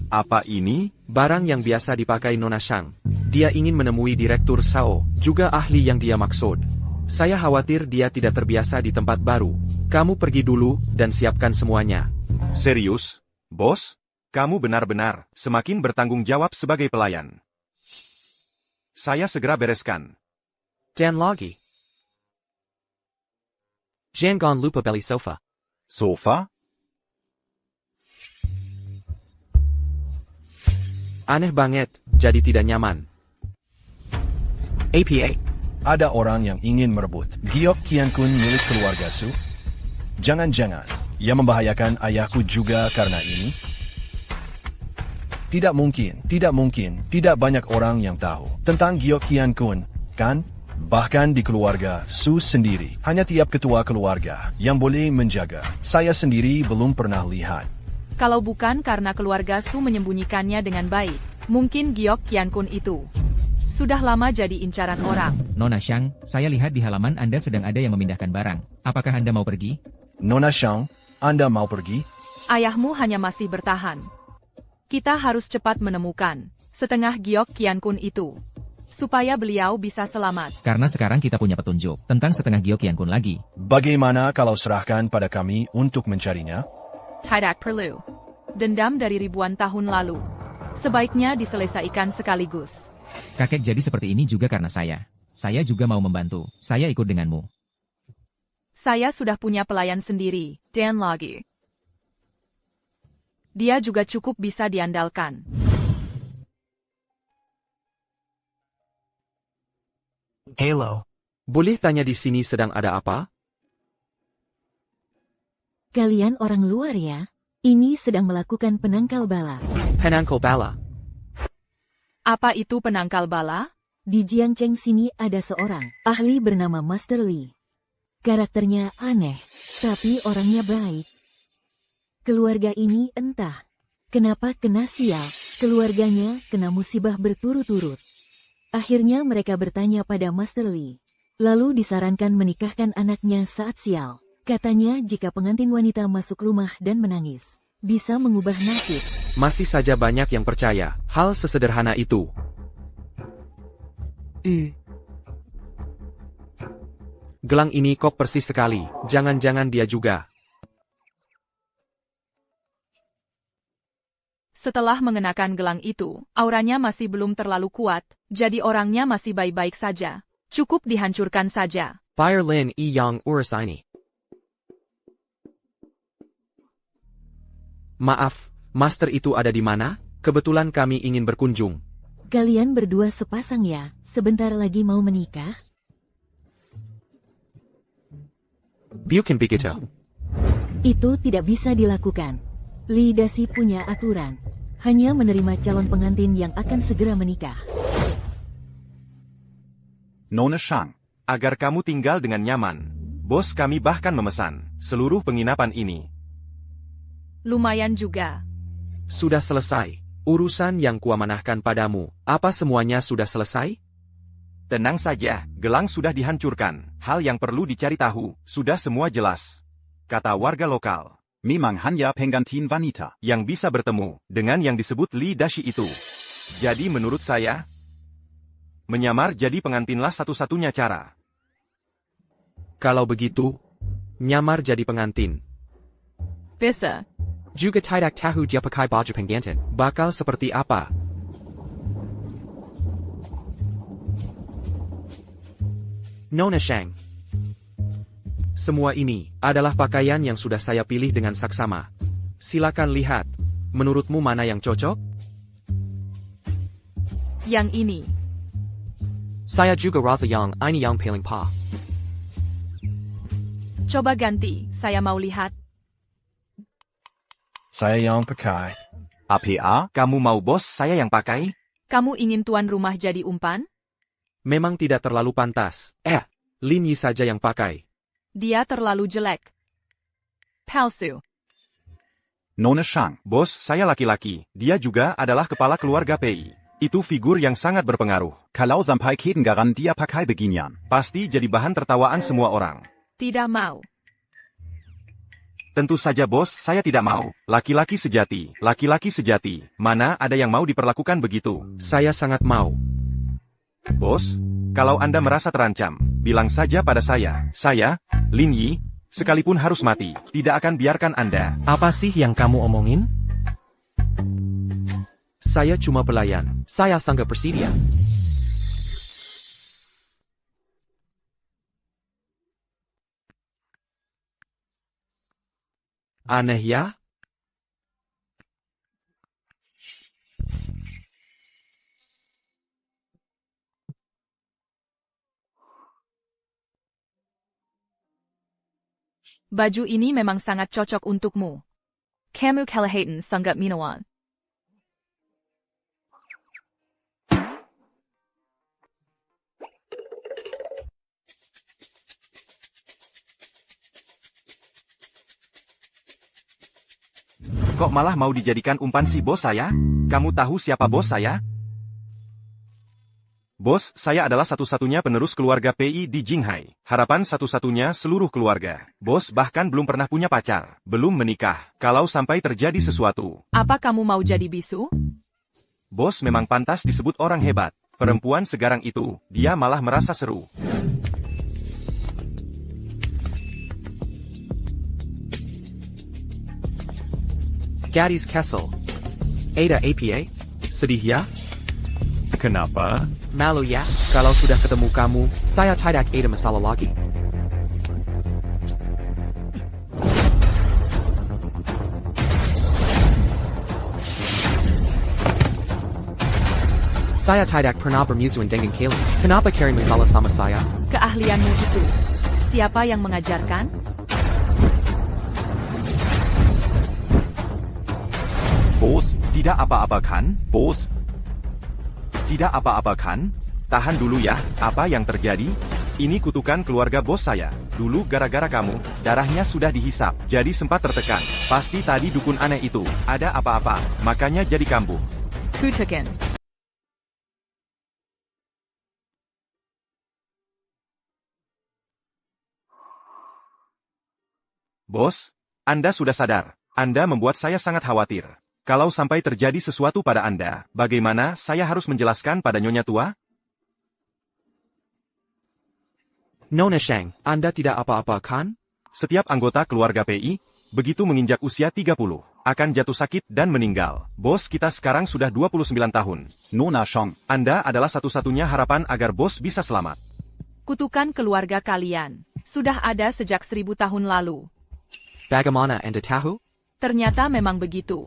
Apa ini? Barang yang biasa dipakai Nona Shang. Dia ingin menemui Direktur Zhao, juga ahli yang dia maksud. Saya khawatir dia tidak terbiasa di tempat baru. Kamu pergi dulu dan siapkan semuanya. Serius? Bos? Kamu benar-benar semakin bertanggung jawab sebagai pelayan. Saya segera bereskan. Dan lagi. Jangan lupa beli sofa. Sofa? Aneh banget, jadi tidak nyaman. APA. Ada orang yang ingin merebut Gyeokyan Kun milik keluarga Su? Jangan-jangan, ia membahayakan ayahku juga karena ini? Tidak mungkin, tidak banyak orang yang tahu tentang Gyeokyan Kun, kan? Bahkan di keluarga Su sendiri, hanya tiap ketua keluarga yang boleh menjaga. Saya sendiri belum pernah lihat. Kalau bukan karena keluarga Su menyembunyikannya dengan baik, mungkin Gyeokyan Kun itu sudah lama jadi incaran orang. Nona Shang, saya lihat di halaman Anda sedang ada yang memindahkan barang. Apakah Anda mau pergi? Nona Shang, Anda mau pergi? Ayahmu hanya masih bertahan. Kita harus cepat menemukan setengah Gyeokyan Kun itu. Supaya beliau bisa selamat. Karena sekarang kita punya petunjuk tentang setengah Gyo Qiankun lagi. Bagaimana kalau serahkan pada kami untuk mencarinya? Tidak perlu. Dendam dari ribuan tahun lalu. Sebaiknya diselesaikan sekaligus. Kakek jadi seperti ini juga karena saya. Saya juga mau membantu. Saya ikut denganmu. Saya sudah punya pelayan sendiri, Dan lagi. Dia juga cukup bisa diandalkan. Halo. Boleh tanya di sini sedang ada apa? Kalian orang luar ya? Ini sedang melakukan penangkal bala. Penangkal bala. Apa itu penangkal bala? Di Jiangcheng sini ada seorang ahli bernama Master Li. Karakternya aneh, tapi orangnya baik. Keluarga ini entah kenapa kena sial, keluarganya kena musibah berturut-turut. Akhirnya mereka bertanya pada Master Li. Lalu disarankan menikahkan anaknya saat sial. Katanya jika pengantin wanita masuk rumah dan menangis, bisa mengubah nasib. Masih saja banyak yang percaya hal sesederhana itu. Gelang ini kok persis sekali, jangan-jangan dia juga. Setelah mengenakan gelang itu, auranya masih belum terlalu kuat, jadi orangnya masih baik-baik saja. Cukup dihancurkan saja. Fire Lin I Yang Urasaini. Maaf, Master itu ada di mana? Kebetulan kami ingin berkunjung. Kalian berdua sepasang ya, sebentar lagi mau menikah? Bukan begitu. Itu tidak bisa dilakukan. Li Dasi punya aturan. Hanya menerima calon pengantin yang akan segera menikah. Nona Shang, agar kamu tinggal dengan nyaman. Bos kami bahkan memesan seluruh penginapan ini. Lumayan juga. Sudah selesai. Urusan yang kuamanahkan padamu, apa semuanya sudah selesai? Tenang saja, gelang sudah dihancurkan. Hal yang perlu dicari tahu, sudah semua jelas. Kata warga lokal. Memang hanya penggantin wanita yang bisa bertemu dengan yang disebut Li Dashi itu. Jadi menurut saya, menyamar jadi pengantinlah satu-satunya cara. Kalau begitu, nyamar jadi pengantin. Bisa. Juga tidak tahu dia pakai baju pengantin. Bakal seperti apa? Nona Shang. Semua ini adalah pakaian yang sudah saya pilih dengan saksama. Silakan lihat. Menurutmu mana yang cocok? Yang ini. Saya juga rasa yang ini yang paling pas. Coba ganti, saya mau lihat. Saya yang pakai. APA, kamu mau bos saya yang pakai? Kamu ingin tuan rumah jadi umpan? Memang tidak terlalu pantas. Lin Yi saja yang pakai. Dia terlalu jelek. Palsu. Nona Shang, bos saya laki-laki. Dia juga adalah kepala keluarga Pei. Itu figur yang sangat berpengaruh. Kalau sampai kedengaran dia pakai beginian, pasti jadi bahan tertawaan semua orang. Tidak mau. Tentu saja bos, saya tidak mau. Laki-laki sejati, laki-laki sejati. Mana ada yang mau diperlakukan begitu? Saya sangat mau. Bos, kalau Anda merasa terancam, bilang saja pada saya. Saya, Lin Yi, sekalipun harus mati, tidak akan biarkan Anda. Apa sih yang kamu omongin? Saya cuma pelayan. Saya sangat bersedia. Aneh ya? Baju ini memang sangat cocok untukmu. Kamu kelihatan sangat menawan. Kok malah mau dijadikan umpan si bos saya? Kamu tahu siapa bos saya? Bos, saya adalah satu-satunya penerus keluarga Pei di Jinghai. Harapan satu-satunya seluruh keluarga. Bos bahkan belum pernah punya pacar. Belum menikah. Kalau sampai terjadi sesuatu. Apa kamu mau jadi bisu? Bos memang pantas disebut orang hebat. Perempuan segarang itu, dia malah merasa seru. Gadis Kessel. Ada APA? Sedih ya? Kenapa? Malu ya? Kalau sudah ketemu kamu, saya tidak ada masalah lagi. Saya tidak pernah bermusuhan dengan kalian. Kenapa cari masalah sama saya? Keahlianmu itu. Siapa yang mengajarkan? Bos, tidak apa-apa kan, bos? Tidak apa-apa kan? Tahan dulu ya, apa yang terjadi? Ini kutukan keluarga bos saya. Dulu gara-gara kamu, darahnya sudah dihisap, jadi sempat tertekan. Pasti tadi dukun aneh itu, ada apa-apa, makanya jadi kambuh. Kutukan. Bos, Anda sudah sadar. Anda membuat saya sangat khawatir. Kalau sampai terjadi sesuatu pada Anda, bagaimana saya harus menjelaskan pada Nyonya Tua? Nona Shang, Anda tidak apa-apa kan? Setiap anggota keluarga PI, begitu menginjak usia 30, akan jatuh sakit dan meninggal. Bos kita sekarang sudah 29 tahun. Nona Shang, Anda adalah satu-satunya harapan agar bos bisa selamat. Kutukan keluarga kalian. Sudah ada sejak 1000 tahun lalu. Bagaimana Anda tahu? Ternyata memang begitu.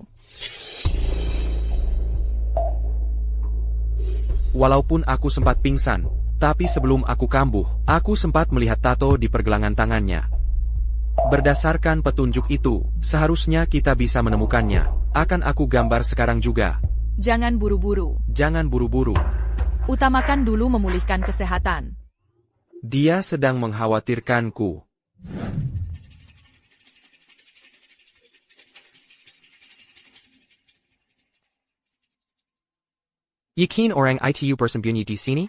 Walaupun aku sempat pingsan, tapi sebelum aku kambuh, aku sempat melihat tato di pergelangan tangannya. Berdasarkan petunjuk itu, seharusnya kita bisa menemukannya. Akan aku gambar sekarang juga. Jangan buru-buru. Jangan buru-buru. Utamakan dulu memulihkan kesehatan. Dia sedang mengkhawatirkanku. Yakin orang itu bersembunyi di sini?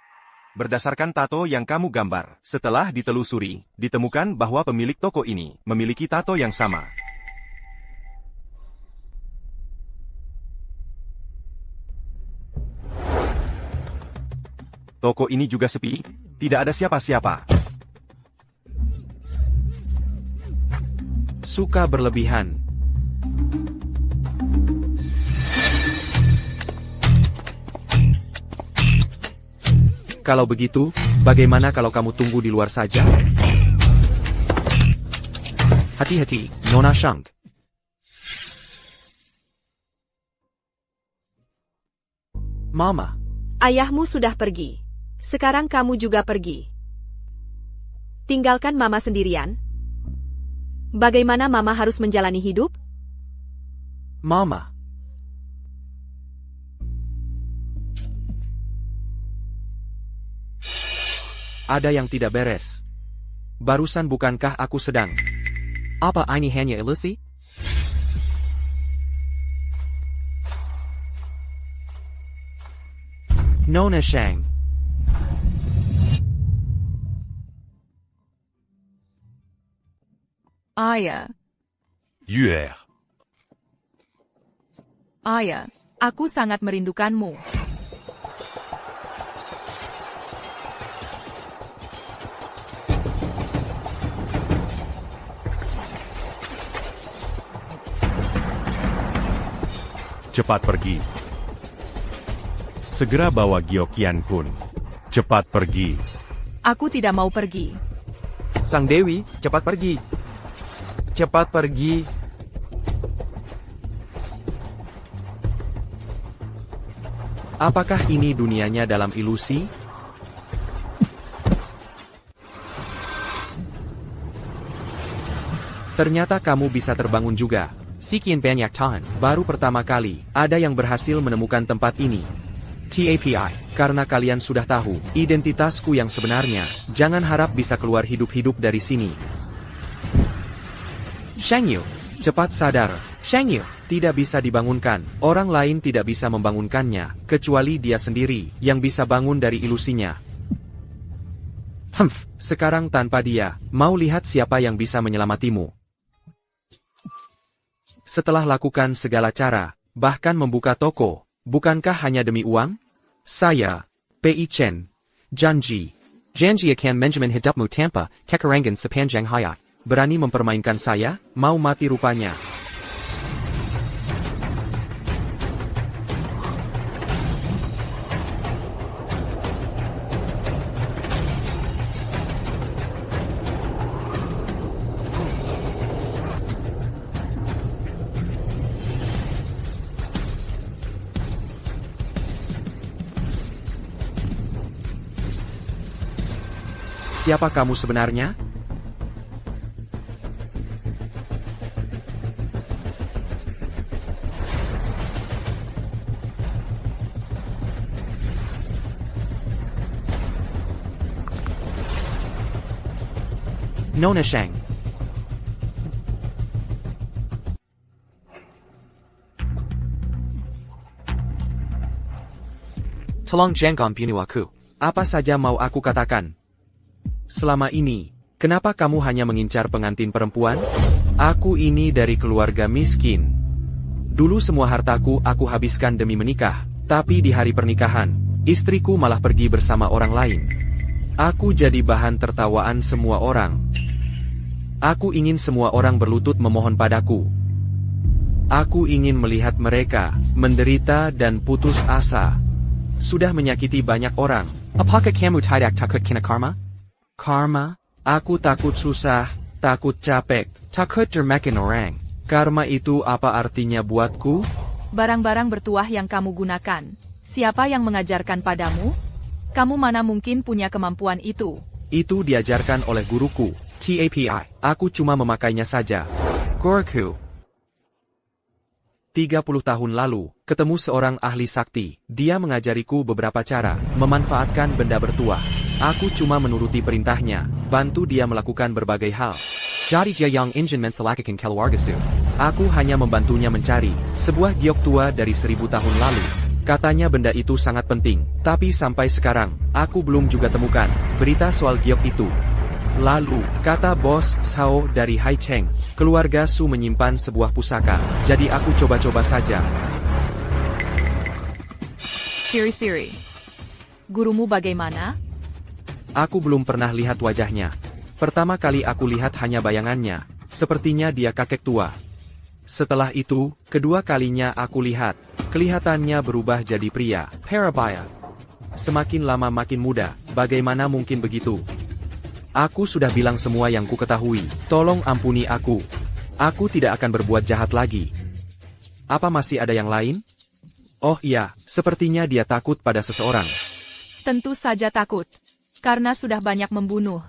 Berdasarkan tato yang kamu gambar, setelah ditelusuri, ditemukan bahwa pemilik toko ini memiliki tato yang sama. Toko ini juga sepi, tidak ada siapa-siapa. Suka berlebihan. Kalau begitu, bagaimana kalau kamu tunggu di luar saja? Hati-hati, Nona Shang. Mama. Ayahmu sudah pergi. Sekarang kamu juga pergi. Tinggalkan Mama sendirian. Bagaimana Mama harus menjalani hidup? Mama. Ada yang tidak beres. Barusan bukankah aku sedang? Apa ini hanya ilusi? Nona Shang. Ayah. Yuer. Ayah, aku sangat merindukanmu. Cepat pergi. Segera bawa Giokian Kun. Cepat pergi. Aku tidak mau pergi. Sang Dewi, cepat pergi. Cepat pergi. Apakah ini dunianya dalam ilusi? Ternyata kamu bisa terbangun juga. Sekian banyak tahun, baru pertama kali, ada yang berhasil menemukan tempat ini. TAPI, karena kalian sudah tahu, identitasku yang sebenarnya, jangan harap bisa keluar hidup-hidup dari sini. Shang Yu, cepat sadar. Shang Yu, tidak bisa dibangunkan, orang lain tidak bisa membangunkannya, kecuali dia sendiri, yang bisa bangun dari ilusinya. Sekarang tanpa dia, mau lihat siapa yang bisa menyelamatimu. Setelah lakukan segala cara, bahkan membuka toko, bukankah hanya demi uang? Saya, Pei Chen. Janji akan Benjamin hidupmu tanpa kekurangan sepanjang hayat. Berani mempermainkan saya, mau mati rupanya. Siapa kamu sebenarnya? Nona Shang. Tolong jangan bunuh aku. Apa saja mau aku katakan? Selama ini, kenapa kamu hanya mengincar pengantin perempuan? Aku ini dari keluarga miskin. Dulu semua hartaku aku habiskan demi menikah, tapi di hari pernikahan, istriku malah pergi bersama orang lain. Aku jadi bahan tertawaan semua orang. Aku ingin semua orang berlutut memohon padaku. Aku ingin melihat mereka menderita dan putus asa. Sudah menyakiti banyak orang. Apakah kamu tidak takut kena karma? Karma? Aku takut susah, takut capek, takut termakan orang. Karma itu apa artinya buatku? Barang-barang bertuah yang kamu gunakan, siapa yang mengajarkan padamu? Kamu mana mungkin punya kemampuan itu? Itu diajarkan oleh guruku, TAPI. Aku cuma memakainya saja. Guruku. 30 tahun lalu, ketemu seorang ahli sakti. Dia mengajariku beberapa cara memanfaatkan benda bertuah. Aku cuma menuruti perintahnya, bantu dia melakukan berbagai hal. Jadi dia yang ingin mencelakakan keluarga Su. Aku hanya membantunya mencari sebuah giok tua dari 1000 tahun lalu. Katanya benda itu sangat penting, tapi sampai sekarang, aku belum juga temukan berita soal giok itu. Lalu, kata bos Sao dari Hai Cheng, keluarga Su menyimpan sebuah pusaka, jadi aku coba-coba saja. Siri. Gurumu bagaimana? Aku belum pernah lihat wajahnya. Pertama kali aku lihat hanya bayangannya, sepertinya dia kakek tua. Setelah itu, kedua kalinya aku lihat, kelihatannya berubah jadi pria, Parabaya. Semakin lama makin muda, bagaimana mungkin begitu? Aku sudah bilang semua yang ku ketahui, tolong ampuni aku. Aku tidak akan berbuat jahat lagi. Apa masih ada yang lain? Oh iya, sepertinya dia takut pada seseorang. Tentu saja takut. Karena sudah banyak membunuh.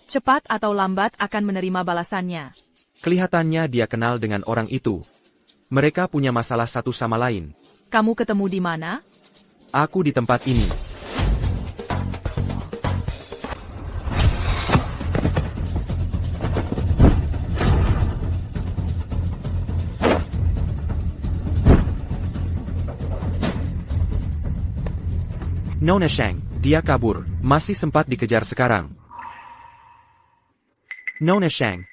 Cepat atau lambat akan menerima balasannya. Kelihatannya dia kenal dengan orang itu. Mereka punya masalah satu sama lain. Kamu ketemu di mana? Aku di tempat ini. Nona Shang, dia kabur, masih sempat dikejar sekarang. Nona Shang.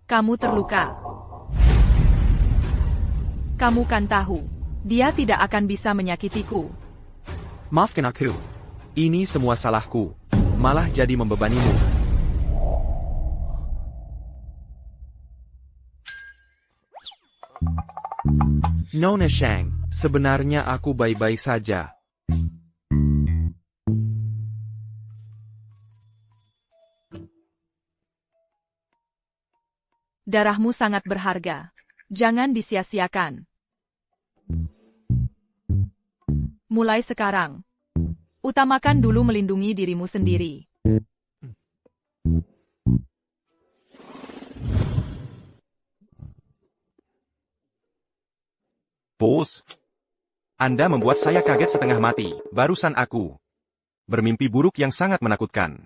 Kamu terluka. Kamu kan tahu, dia tidak akan bisa menyakitiku. Maafkan aku. Ini semua salahku. Malah jadi membebanimu. Nona Shang, sebenarnya aku baik-baik saja. Darahmu sangat berharga. Jangan disia-siakan. Mulai sekarang, utamakan dulu melindungi dirimu sendiri. Bos, Anda membuat saya kaget setengah mati. Barusan aku bermimpi buruk yang sangat menakutkan.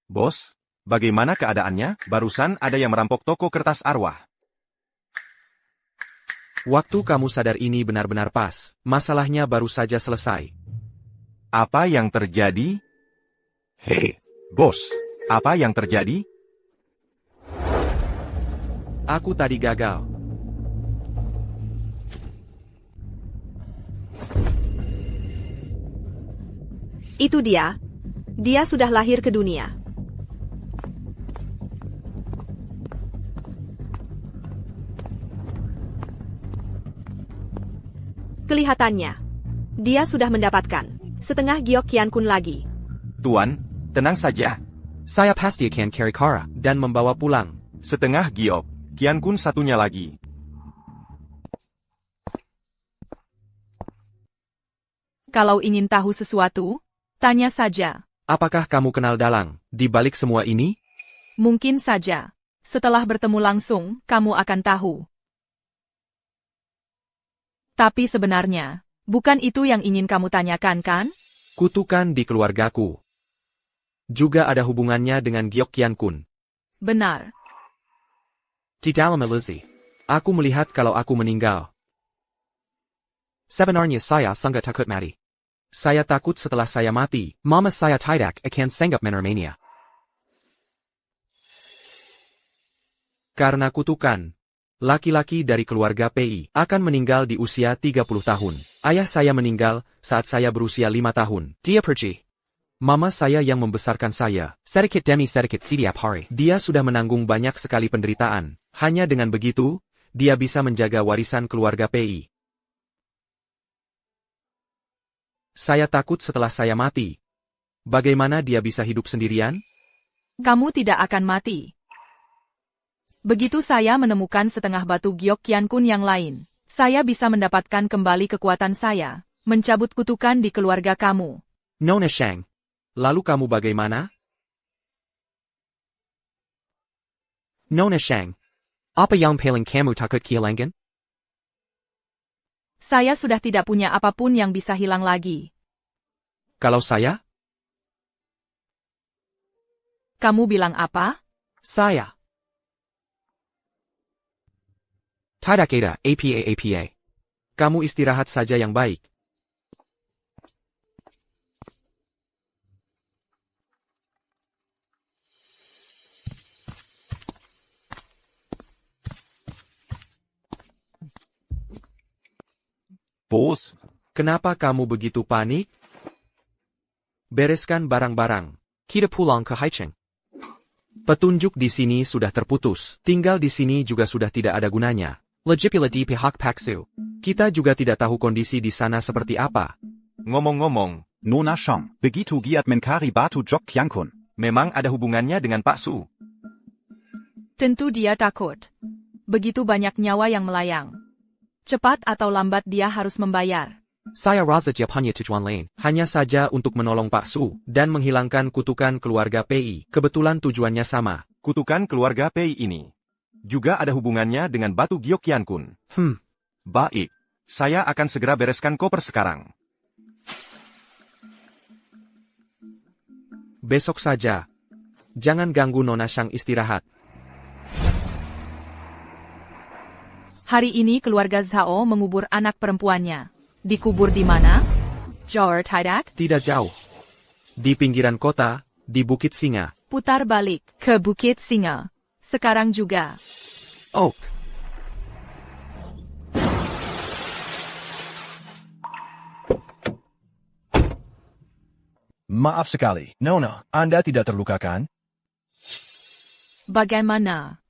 Bos, bagaimana keadaannya? Barusan ada yang merampok toko kertas arwah. Waktu kamu sadar ini benar-benar pas. Masalahnya baru saja selesai. Apa yang terjadi? Hei, bos, apa yang terjadi? Aku tadi gagal. Itu dia. Dia sudah lahir ke dunia. Kelihatannya, dia sudah mendapatkan setengah giok Qian Kun lagi. Tuan, tenang saja. Saya pasti akan carry Kara dan membawa pulang. Setengah giok, Qian Kun satunya lagi. Kalau ingin tahu sesuatu, tanya saja. Apakah kamu kenal dalang di balik semua ini? Mungkin saja. Setelah bertemu langsung, kamu akan tahu. Tapi sebenarnya, bukan itu yang ingin kamu tanyakan, kan? Kutukan di keluargaku juga ada hubungannya dengan Giok Qian Kun. Benar. Di dalam ilusi, aku melihat kalau aku meninggal. Sebenarnya saya sangat takut mati. Saya takut setelah saya mati, mama saya tidak akan sanggup menerimanya. Karena kutukan, laki-laki dari keluarga PI akan meninggal di usia 30 tahun. Ayah saya meninggal saat saya berusia 5 tahun. Dia pergi. Mama saya yang membesarkan saya, sedikit demi sedikit setiap hari. Dia sudah menanggung banyak sekali penderitaan. Hanya dengan begitu, dia bisa menjaga warisan keluarga PI. Saya takut setelah saya mati. Bagaimana dia bisa hidup sendirian? Kamu tidak akan mati. Begitu saya menemukan setengah batu Giok Qian Kun yang lain, saya bisa mendapatkan kembali kekuatan saya, mencabut kutukan di keluarga kamu. Nona Shang, lalu kamu bagaimana? Nona Shang, apa yang paling kamu takut kehilangan? Saya sudah tidak punya apapun yang bisa hilang lagi. Kalau saya? Kamu bilang apa? Saya. Tidak ada apa. Kamu istirahat saja yang baik. Bos, kenapa kamu begitu panik? Bereskan barang-barang. Kita pulang ke Haicheng. Petunjuk di sini sudah terputus. Tinggal di sini juga sudah tidak ada gunanya. Lagipula di pihak Paksu. Kita juga tidak tahu kondisi di sana seperti apa. Ngomong-ngomong, Nona Shang, begitu giat mencari batu Giok Qian Kun. Memang ada hubungannya dengan Pak Su. Tentu dia takut. Begitu banyak nyawa yang melayang. Cepat atau lambat dia harus membayar. Saya rasa dia punya tujuan lain. Hanya saja untuk menolong Pak Su dan menghilangkan kutukan keluarga PI. Kebetulan tujuannya sama. Kutukan keluarga PI ini juga ada hubungannya dengan batu Giok Qian Kun. Baik. Saya akan segera bereskan koper sekarang. Besok saja. Jangan ganggu Nona Shang istirahat. Hari ini keluarga Zhao mengubur anak perempuannya. Dikubur di mana? Jor Tidak? Tidak jauh. Di pinggiran kota, di Bukit Singa. Putar balik ke Bukit Singa. Sekarang juga. Oh. Maaf sekali, Nona, Anda tidak terluka kan? Bagaimana?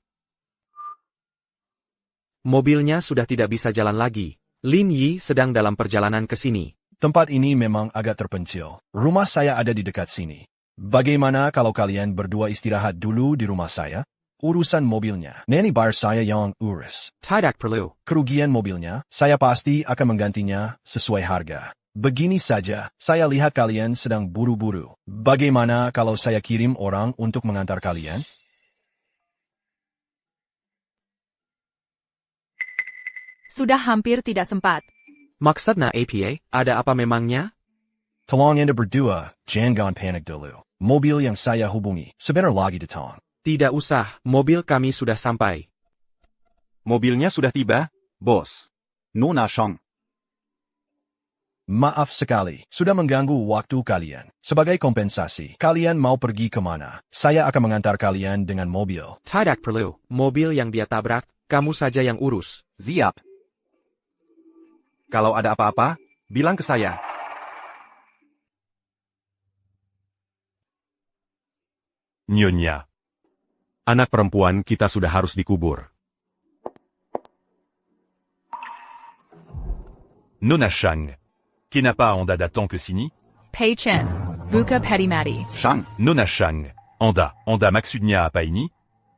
Mobilnya sudah tidak bisa jalan lagi. Lin Yi sedang dalam perjalanan ke sini. Tempat ini memang agak terpencil. Rumah saya ada di dekat sini. Bagaimana kalau kalian berdua istirahat dulu di rumah saya? Urusan mobilnya, Neni bayar saya yang urus. Tidak perlu. Kerugian mobilnya, saya pasti akan menggantinya sesuai harga. Begini saja, saya lihat kalian sedang buru-buru. Bagaimana kalau saya kirim orang untuk mengantar kalian? Sudah hampir tidak sempat. Maksudnya APA, ada apa memangnya? Tolong Anda berdua, jangan panik dulu. Mobil yang saya hubungi, sebentar lagi datang. Tidak usah, mobil kami sudah sampai. Mobilnya sudah tiba, bos. Nona Shang. Maaf sekali, sudah mengganggu waktu kalian. Sebagai kompensasi, kalian mau pergi kemana? Saya akan mengantar kalian dengan mobil. Tidak perlu, mobil yang dia tabrak, kamu saja yang urus. Siap. Kalau ada apa-apa, bilang ke saya. Nyonya. Anak perempuan kita sudah harus dikubur. Nona Shang. Kenapa Anda datang ke sini? Pei Chen, buka Perimati. Shang. Nona Shang. Anda maksudnya apa ini?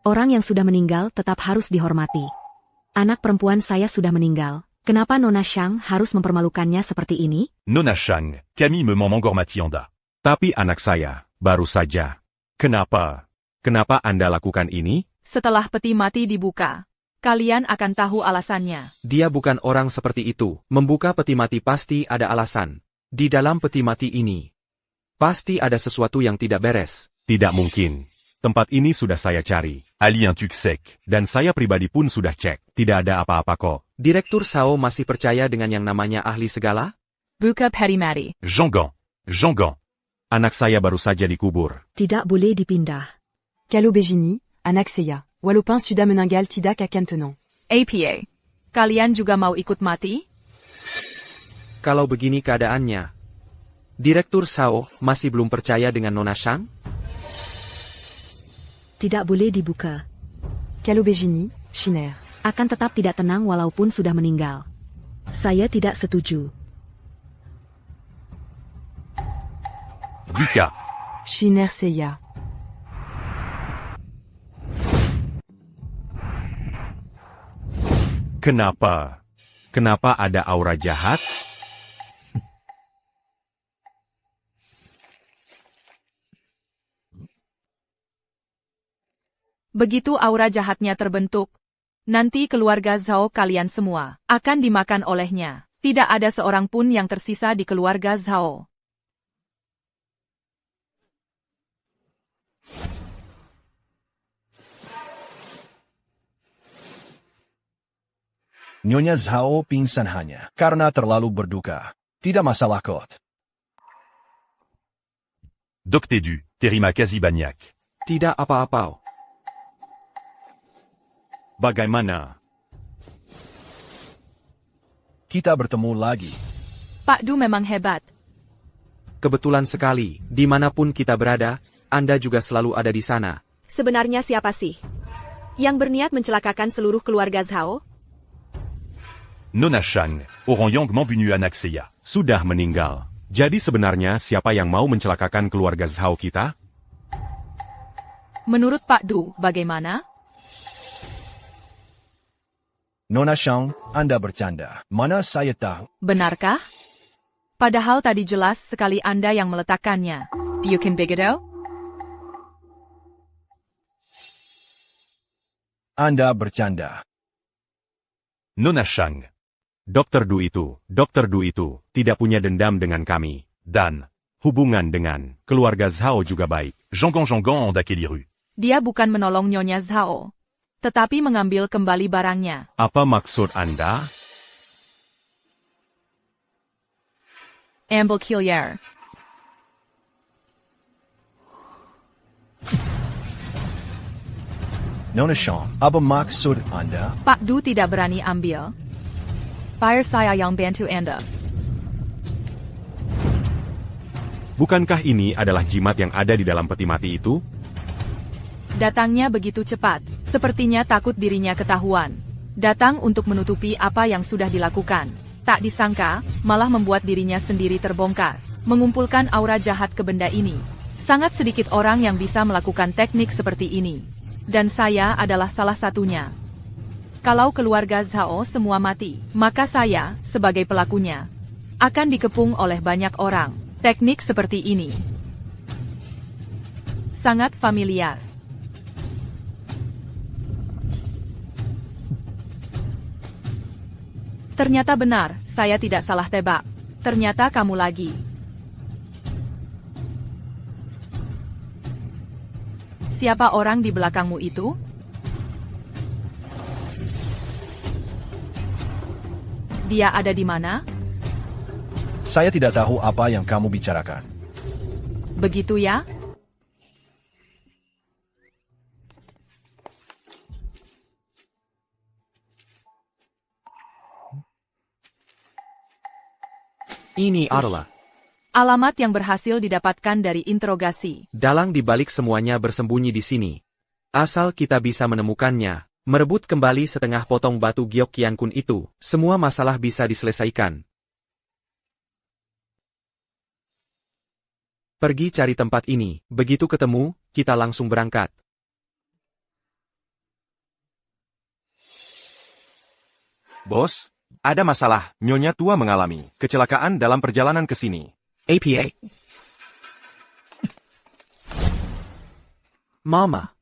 Orang yang sudah meninggal tetap harus dihormati. Anak perempuan saya sudah meninggal. Kenapa Nona Shang harus mempermalukannya seperti ini? Nona Shang, kami memang menghormati Anda. Tapi anak saya, baru saja. Kenapa? Kenapa Anda lakukan ini? Setelah peti mati dibuka, kalian akan tahu alasannya. Dia bukan orang seperti itu. Membuka peti mati pasti ada alasan. Di dalam peti mati ini, pasti ada sesuatu yang tidak beres. Tidak mungkin. Tempat ini sudah saya cari. Alien Tuksek. Dan saya pribadi pun sudah cek. Tidak ada apa-apa kok. Direktur Sao masih percaya dengan yang namanya ahli segala? Buka Perimati. Jeonggang. Anak saya baru saja dikubur. Tidak boleh dipindah. Calobégini, Anaxeia. Wallopin Suda Meningal Tidak Kakantenang. APA. Kalian juga mau ikut mati? Kalau begini keadaannya, Direktur Sao masih belum percaya dengan Nona Shang? Tidak boleh dibuka. Calobégini, Shiner. Akan tetap tidak tenang walaupun sudah meninggal. Saya tidak setuju. Vika. Shiner Seiya. Kenapa? Kenapa ada aura jahat? Begitu aura jahatnya terbentuk, nanti keluarga Zhao kalian semua akan dimakan olehnya. Tidak ada seorang pun yang tersisa di keluarga Zhao. Nyonya Zhao pingsan hanya karena terlalu berduka. Tidak masalah kot. Doktedu, terima kasih banyak. Tidak apa-apa. Bagaimana? Kita bertemu lagi. Pak Du memang hebat. Kebetulan sekali, dimanapun kita berada, Anda juga selalu ada di sana. Sebenarnya siapa sih yang berniat mencelakakan seluruh keluarga Zhao? Nona Shang, orang yang membunuh anak saya, sudah meninggal. Jadi sebenarnya siapa yang mau mencelakakan keluarga Zhao kita? Menurut Pak Du, bagaimana? Nona Shang, Anda bercanda. Mana saya tahu? Benarkah? Padahal tadi jelas sekali Anda yang meletakkannya. Bukan begitu? Anda bercanda. Nona Shang. Dokter Du itu, tidak punya dendam dengan kami. Dan, hubungan dengan keluarga Zhao juga baik. Jeonggang Anda keliru. Dia bukan menolong Nyonya Zhao, tetapi mengambil kembali barangnya. Apa maksud Anda? Ambil Killier. Nona Shang, apa maksud Anda? Pak Du tidak berani ambil. Biar saya yang bantu Anda. Bukankah ini adalah jimat yang ada di dalam peti mati itu? Datangnya begitu cepat, sepertinya takut dirinya ketahuan. Datang untuk menutupi apa yang sudah dilakukan. Tak disangka, malah membuat dirinya sendiri terbongkar. Mengumpulkan aura jahat ke benda ini. Sangat sedikit orang yang bisa melakukan teknik seperti ini. Dan saya adalah salah satunya. Kalau keluarga Zhao semua mati, maka saya, sebagai pelakunya, akan dikepung oleh banyak orang. Teknik seperti ini sangat familiar. Ternyata benar, saya tidak salah tebak. Ternyata kamu lagi. Siapa orang di belakangmu itu? Dia ada di mana? Saya tidak tahu apa yang kamu bicarakan. Begitu ya? Ini adalah Alamat yang berhasil didapatkan dari interogasi. Dalang di balik semuanya bersembunyi di sini. Asal kita bisa menemukannya, merebut kembali setengah potong batu giok Qiankun itu, semua masalah bisa diselesaikan. Pergi cari tempat ini, begitu ketemu, kita langsung berangkat. Bos, ada masalah. Nyonya tua mengalami kecelakaan dalam perjalanan ke sini. APA. Mama.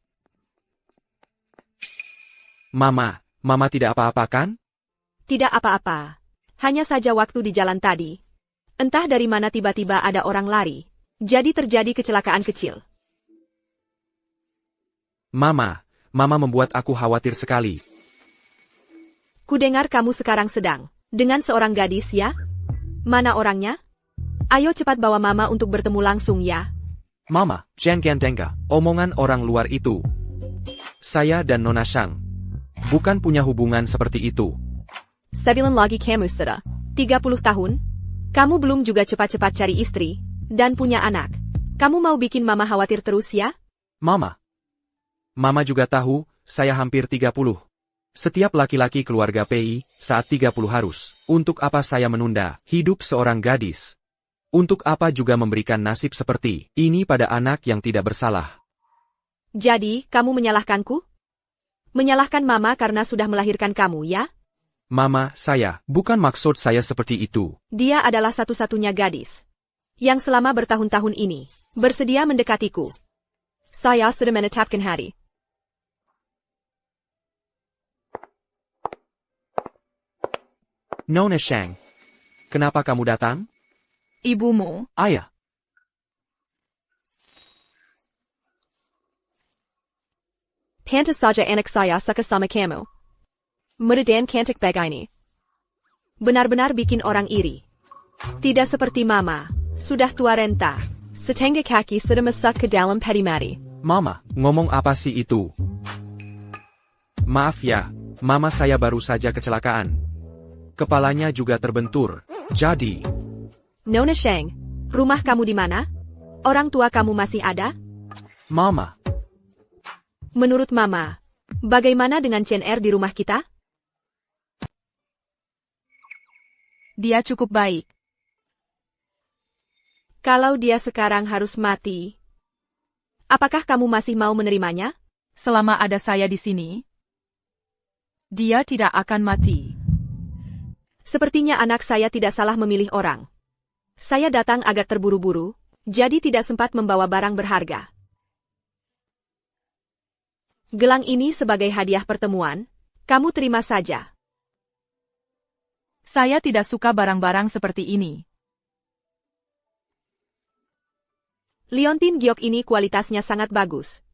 Mama tidak apa-apa kan? Tidak apa-apa. Hanya saja waktu di jalan tadi. Entah dari mana tiba-tiba ada orang lari. Jadi terjadi kecelakaan kecil. Mama membuat aku khawatir sekali. Kudengar kamu sekarang sedang dengan seorang gadis ya? Mana orangnya? Ayo cepat bawa Mama untuk bertemu langsung ya. Mama, jangan dengar omongan orang luar itu. Saya dan Nona Shang bukan punya hubungan seperti itu. Sebulan lagi kamu sudah 30 tahun. Kamu belum juga cepat-cepat cari istri dan punya anak. Kamu mau bikin Mama khawatir terus ya? Mama juga tahu, saya hampir 30. Setiap laki-laki keluarga PI, saat 30 harus. Untuk apa saya menunda hidup seorang gadis? Untuk apa juga memberikan nasib seperti ini pada anak yang tidak bersalah? Jadi, kamu menyalahkanku? Menyalahkan Mama karena sudah melahirkan kamu ya? Mama, bukan maksud saya seperti itu. Dia adalah satu-satunya gadis yang selama bertahun-tahun ini bersedia mendekatiku. Saya sudah menetapkan hari. Nona Shang, kenapa kamu datang? Ibumu. Ayah. Pantas saja anak saya suka sama kamu. Muda dan cantik begini. Benar-benar bikin orang iri. Tidak seperti Mama, sudah tua renta. Setengah kaki sudah masuk ke dalam peti mati. Mama, ngomong apa sih itu? Maaf ya, Mama saya baru saja kecelakaan. Kepalanya juga terbentur. Jadi... Nona Shang, rumah kamu di mana? Orang tua kamu masih ada? Mama. Menurut Mama, bagaimana dengan Chen Er di rumah kita? Dia cukup baik. Kalau dia sekarang harus mati, apakah kamu masih mau menerimanya? Selama ada saya di sini, dia tidak akan mati. Sepertinya anak saya tidak salah memilih orang. Saya datang agak terburu-buru, jadi tidak sempat membawa barang berharga. Gelang ini sebagai hadiah pertemuan, kamu terima saja. Saya tidak suka barang-barang seperti ini. Liontin giok ini kualitasnya sangat bagus.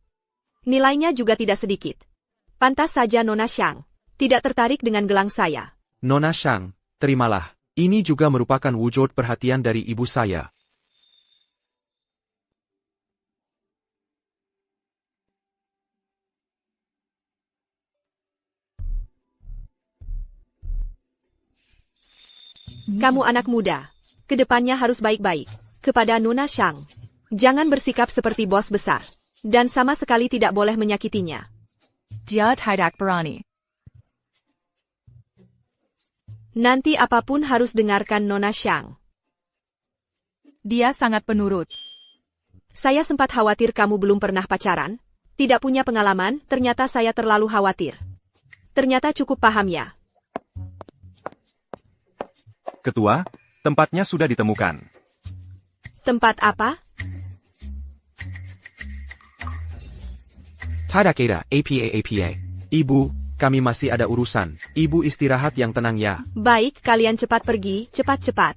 Nilainya juga tidak sedikit. Pantas saja Nona Shang tidak tertarik dengan gelang saya. Nona Shang, terimalah. Ini juga merupakan wujud perhatian dari ibu saya. Kamu anak muda. Kedepannya harus baik-baik. Kepada Nona Shang. Jangan bersikap seperti bos besar. Dan sama sekali tidak boleh menyakitinya. Dia tidak berani. Nanti apapun harus dengarkan Nona Shang. Dia sangat penurut. Saya sempat khawatir kamu belum pernah pacaran. Tidak punya pengalaman, ternyata saya terlalu khawatir. Ternyata cukup paham ya. Ketua, tempatnya sudah ditemukan. Tempat apa? Tadakeda, APA. Ibu, kami masih ada urusan. Ibu istirahat yang tenang ya. Baik, kalian cepat pergi, cepat-cepat.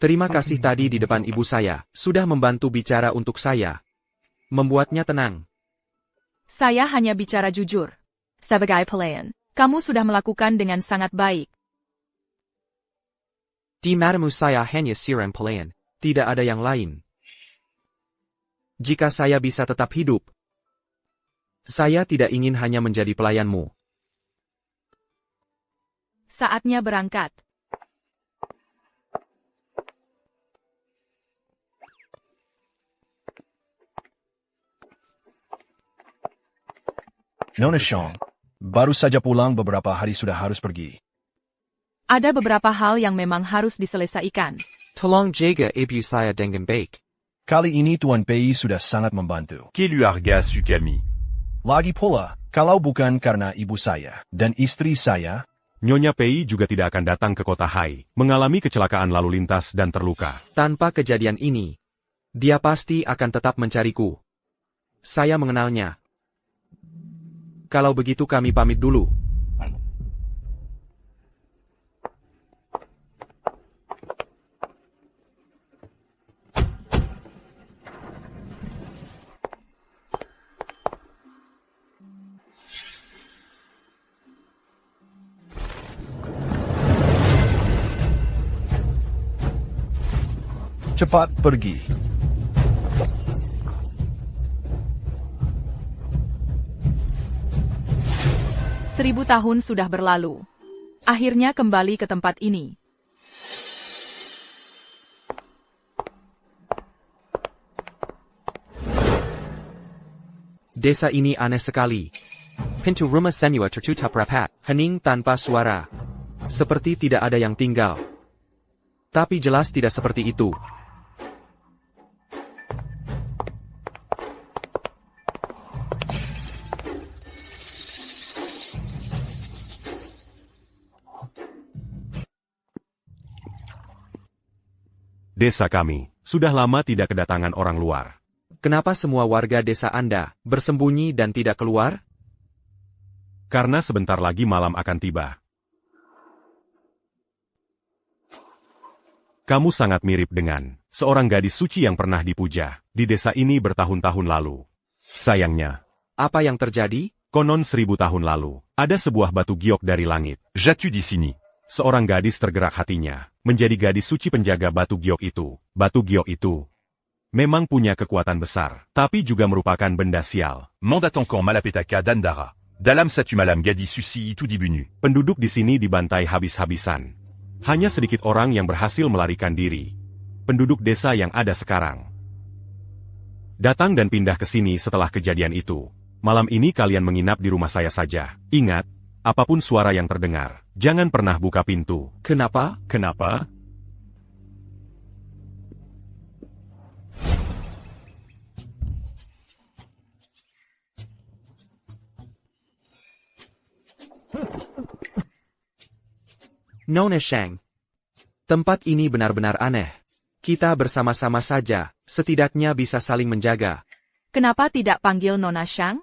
Terima kasih tadi di depan ibu saya, sudah membantu bicara untuk saya. Membuatnya tenang. Saya hanya bicara jujur. Sebagai pelayan, kamu sudah melakukan dengan sangat baik. Di matamu saya hanya seorang pelayan, tidak ada yang lain. Jika saya bisa tetap hidup, saya tidak ingin hanya menjadi pelayanmu. Saatnya berangkat. Nona Shang, baru saja pulang beberapa hari sudah harus pergi. Ada beberapa hal yang memang harus diselesaikan. Tolong jaga ibu saya dengan baik. Kali ini Tuan Pei sudah sangat membantu. Keluarga Sukami. Lagi pula, kalau bukan karena ibu saya dan istri saya, Nyonya Pei juga tidak akan datang ke kota Hai, mengalami kecelakaan lalu lintas dan terluka. Tanpa kejadian ini, dia pasti akan tetap mencariku. Saya mengenalnya. Kalau begitu kami pamit dulu. cepat pergi. Seribu tahun sudah berlalu. Akhirnya kembali ke tempat ini. Desa ini aneh sekali. Pintu rumah semua tertutup rapat, hening tanpa suara. Seperti tidak ada yang tinggal. Tapi jelas tidak seperti itu. Desa kami sudah lama tidak kedatangan orang luar. Kenapa semua warga desa Anda bersembunyi dan tidak keluar? Karena sebentar lagi malam akan tiba. Kamu sangat mirip dengan seorang gadis suci yang pernah dipuja di desa ini bertahun-tahun lalu. Sayangnya, apa yang terjadi? Konon 1000 tahun lalu, ada sebuah batu giok dari langit. Jatuh di sini. Seorang gadis tergerak hatinya, menjadi gadis suci penjaga batu giok itu. Batu giok itu memang punya kekuatan besar, tapi juga merupakan benda sial. Mandat encore Malapetaka Dandara. Dalam satu malam gadis suci itu dibunuh. Penduduk di sini dibantai habis-habisan. Hanya sedikit orang yang berhasil melarikan diri. Penduduk desa yang ada sekarang datang dan pindah ke sini setelah kejadian itu. Malam ini kalian menginap di rumah saya saja. Ingat, apapun suara yang terdengar, jangan pernah buka pintu. Kenapa? Kenapa? Nona Shang. Tempat ini benar-benar aneh. Kita bersama-sama saja, setidaknya bisa saling menjaga. Kenapa tidak panggil Nona Shang?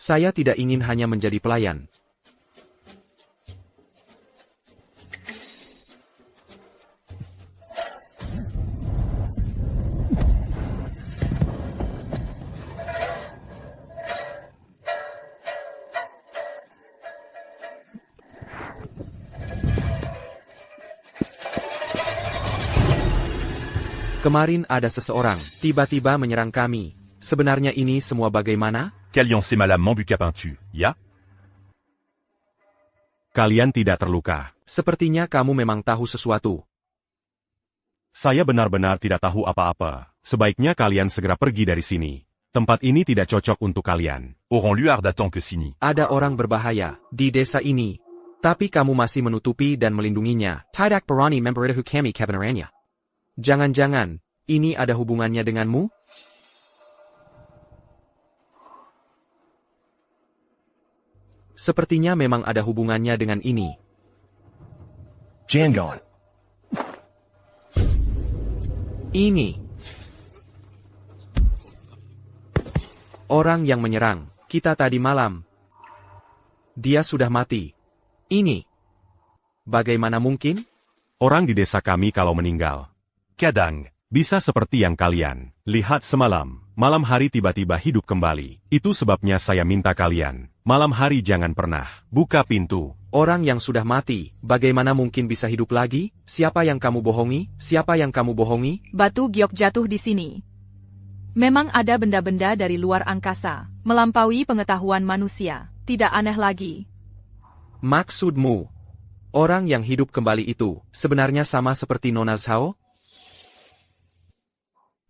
Saya tidak ingin hanya menjadi pelayan. Kemarin ada seseorang, tiba-tiba menyerang kami. Sebenarnya ini semua bagaimana? Kalian semalam membuka pintu, ya? Kalian tidak terluka. Sepertinya kamu memang tahu sesuatu. Saya benar-benar tidak tahu apa-apa. Sebaiknya kalian segera pergi dari sini. Tempat ini tidak cocok untuk kalian. Orang luar datang ke sini. Ada orang berbahaya di desa ini. Tapi kamu masih menutupi dan melindunginya. Tidak berani memberitahu kami kebenarannya. Jangan-jangan, ini ada hubungannya denganmu? Sepertinya memang ada hubungannya dengan ini. Jangan. Ini. Orang yang menyerang kita tadi malam. Dia sudah mati. Ini. Bagaimana mungkin? Orang di desa kami kalau meninggal, kadang bisa seperti yang kalian lihat semalam. Malam hari tiba-tiba hidup kembali. Itu sebabnya saya minta kalian, malam hari jangan pernah buka pintu. Orang yang sudah mati, bagaimana mungkin bisa hidup lagi? Siapa yang kamu bohongi? Siapa yang kamu bohongi? Batu giok jatuh di sini. Memang ada benda-benda dari luar angkasa, melampaui pengetahuan manusia. Tidak aneh lagi. Maksudmu, orang yang hidup kembali itu, sebenarnya sama seperti Nona Zhao?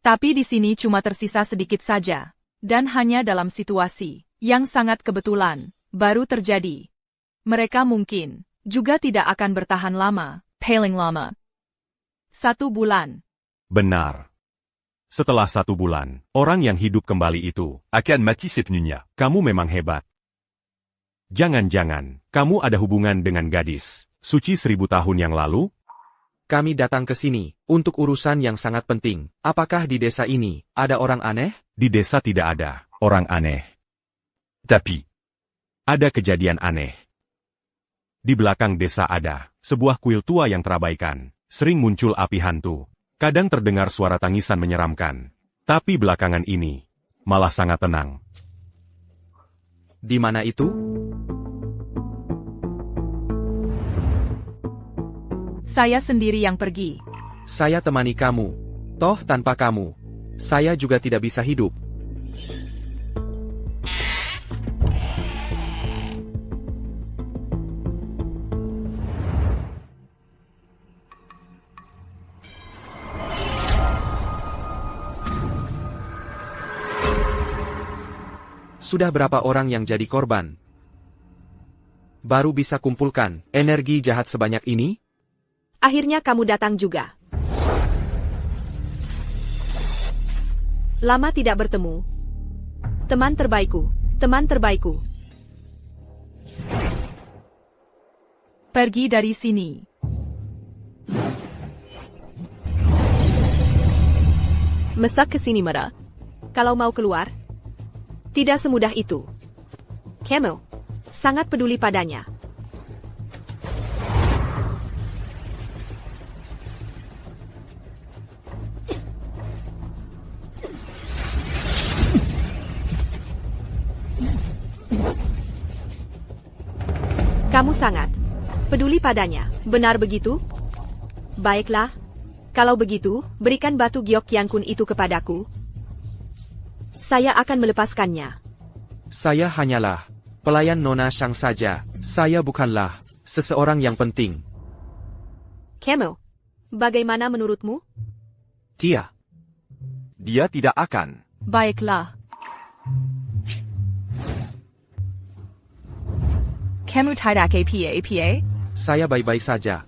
Tapi di sini cuma tersisa sedikit saja. Dan hanya dalam situasi yang sangat kebetulan, baru terjadi. Mereka mungkin juga tidak akan bertahan lama, paling lama. 1 bulan. Benar. Setelah 1 bulan, orang yang hidup kembali itu akan mati sepenuhnya. Kamu memang hebat. Jangan-jangan, kamu ada hubungan dengan gadis suci 1000 tahun yang lalu? Kami datang ke sini untuk urusan yang sangat penting. Apakah di desa ini ada orang aneh? Di desa tidak ada orang aneh. Tapi, ada kejadian aneh. Di belakang desa ada sebuah kuil tua yang terabaikan. Sering muncul api hantu. Kadang terdengar suara tangisan menyeramkan. Tapi belakangan ini, malah sangat tenang. Di mana itu? Saya sendiri yang pergi. Saya temani kamu. Toh tanpa kamu, saya juga tidak bisa hidup. Sudah berapa orang yang jadi korban? Baru bisa kumpulkan energi jahat sebanyak ini? Akhirnya kamu datang juga. Lama tidak bertemu. Teman terbaikku, teman terbaikku. Pergi dari sini. Mesak ke sini, Mera. Kalau mau keluar, tidak semudah itu. Kamu sangat peduli padanya. Kamu sangat peduli padanya, benar begitu? Baiklah. Kalau begitu, berikan batu giok Qiankun itu kepadaku. Saya akan melepaskannya. Saya hanyalah pelayan Nona Shang saja. Saya bukanlah seseorang yang penting. Kamu, bagaimana menurutmu? Dia tidak akan. Baiklah. Kamu tidak apa? Saya baik-baik saja.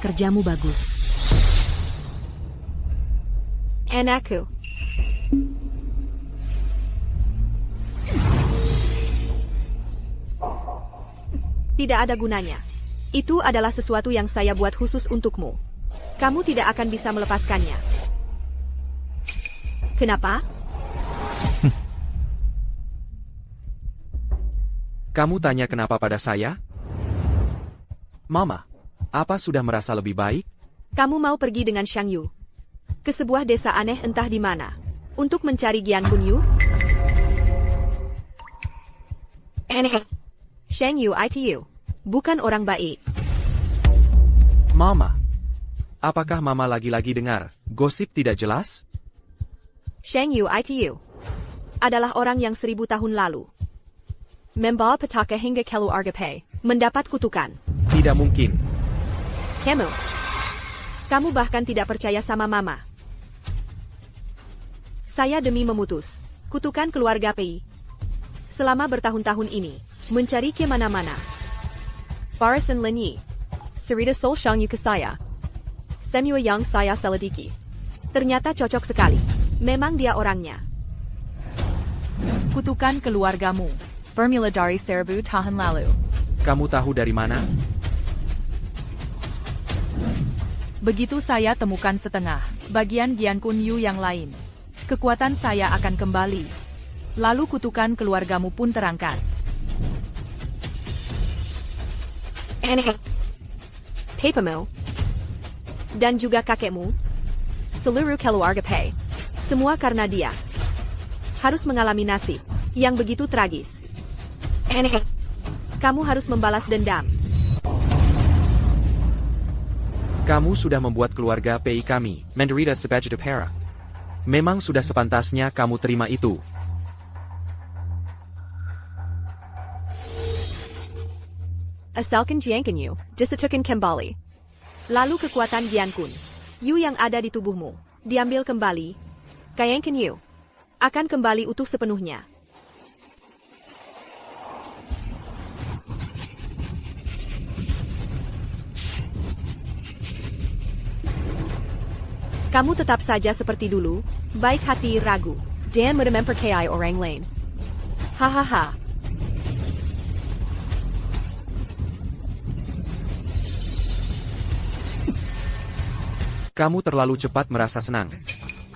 Kerjamu bagus. Anakku. Tidak ada gunanya. Itu adalah sesuatu yang saya buat khusus untukmu. Kamu tidak akan bisa melepaskannya. Kenapa? Kamu tanya kenapa pada saya? Mama, apa sudah merasa lebih baik? Kamu mau pergi dengan Shang Yu ke sebuah desa aneh entah di mana untuk mencari Qiankun Yu? Aneh. Shang Yu itu bukan orang baik. Mama, apakah Mama lagi-lagi dengar gosip tidak jelas? Shang Yu itu adalah orang yang 1000 tahun lalu membawa petaka hingga keluarga Pei mendapat kutukan. Tidak mungkin. Kamu bahkan tidak percaya sama Mama. Saya demi memutus kutukan keluarga Pei selama bertahun-tahun ini mencari ke mana-mana. Barisan Lin Yi, Cerita Sol Shang Yu ke saya. Semua yang saya selidiki ternyata cocok sekali. Memang dia orangnya. Kutukan keluargamu bermula dari 1000 tahun lalu. Kamu tahu dari mana? Begitu saya temukan setengah bagian Qiankun Yu yang lain, kekuatan saya akan kembali. Lalu kutukan keluargamu pun terangkat. Papamu. Dan juga kakekmu. Seluruh keluarga Pei. Semua karena dia. Harus mengalami nasib yang begitu tragis. Kamu harus membalas dendam. Kamu sudah membuat keluarga Pei kami menderita sebegitu parah. Memang sudah sepantasnya kamu terima itu. Asalkan Jiankun Yu disatukan kembali. Lalu kekuatan Jiankun Yu yang ada di tubuhmu diambil kembali. Jiankun Yu akan kembali utuh sepenuhnya. Kamu tetap saja seperti dulu, baik hati ragu, dan mudah mempercayai orang lain. Hahaha. Kamu terlalu cepat merasa senang.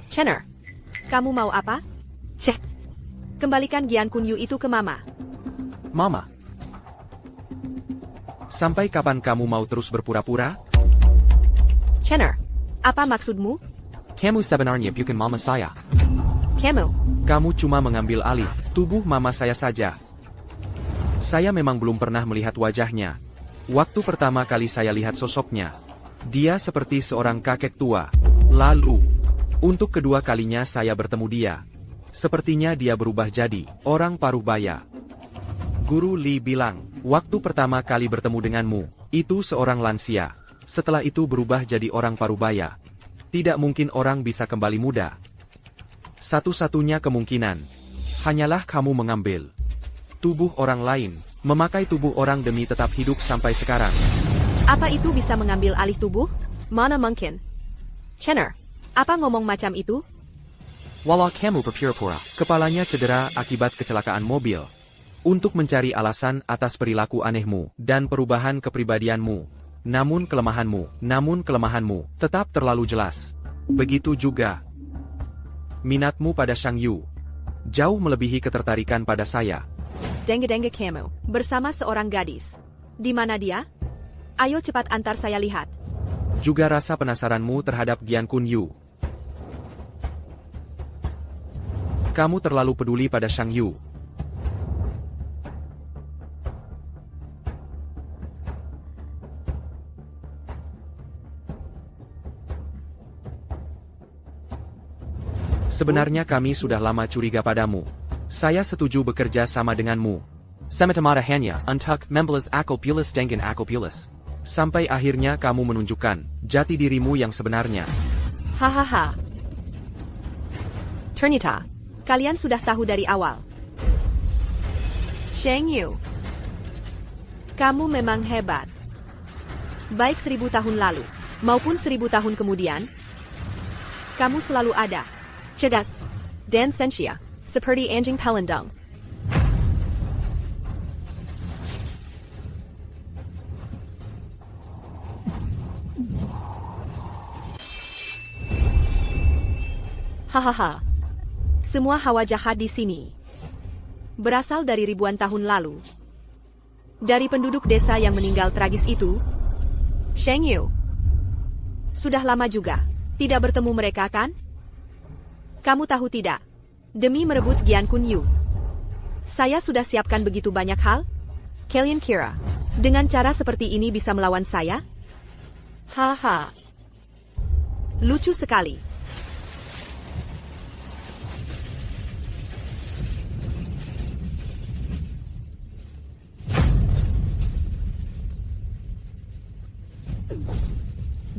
Chenner, kamu mau apa? Cek. Kembalikan Jiankun Yu itu ke Mama. Mama. Sampai kapan kamu mau terus berpura-pura? Chenner, apa maksudmu? Kamu sebenarnya bukan mama saya. Kamu cuma mengambil alih tubuh mama saya saja. Saya memang belum pernah melihat wajahnya. Waktu pertama kali saya lihat sosoknya, dia seperti seorang kakek tua. Lalu, untuk kedua kalinya saya bertemu dia. Sepertinya dia berubah jadi orang paruh baya. Guru Li bilang, waktu pertama kali bertemu denganmu, itu seorang lansia. Setelah itu berubah jadi orang parubaya. Tidak mungkin orang bisa kembali muda. Satu-satunya kemungkinan, hanyalah kamu mengambil tubuh orang lain, memakai tubuh orang demi tetap hidup sampai sekarang. Apa itu bisa mengambil alih tubuh? Mana mungkin? Chenner, apa ngomong macam itu? Walau kamu berpura-pura, kepalanya cedera akibat kecelakaan mobil. Untuk mencari alasan atas perilaku anehmu dan perubahan kepribadianmu. Namun kelemahanmu tetap terlalu jelas. Begitu juga minatmu pada Shang Yu. Jauh melebihi ketertarikan pada saya. Denga-denga kamu bersama seorang gadis. Di mana dia? Ayo cepat antar saya lihat. Juga rasa penasaranmu terhadap Jiankun Yu. Kamu terlalu peduli pada Shang Yu. Sebenarnya kami sudah lama curiga padamu. Saya setuju bekerja sama denganmu. Semata-mata hanya untuk membalas Acopulas dengan Acopulas. Sampai akhirnya kamu menunjukkan jati dirimu yang sebenarnya. Hahaha. Ternyata, kalian sudah tahu dari awal. Shang Yu, kamu memang hebat. Baik 1000 tahun lalu, maupun 1000 tahun kemudian, kamu selalu ada. Cerdas, dan sensia, seperti anjing pelendang. Hahaha. Semua hawa jahat di sini berasal dari ribuan tahun lalu. Dari penduduk desa yang meninggal tragis itu. Shang Yu, sudah lama juga tidak bertemu mereka kan? Kamu tahu tidak? Demi merebut Jiankun Yu, saya sudah siapkan begitu banyak hal. Kalian kira, dengan cara seperti ini bisa melawan saya? Haha. Lucu sekali.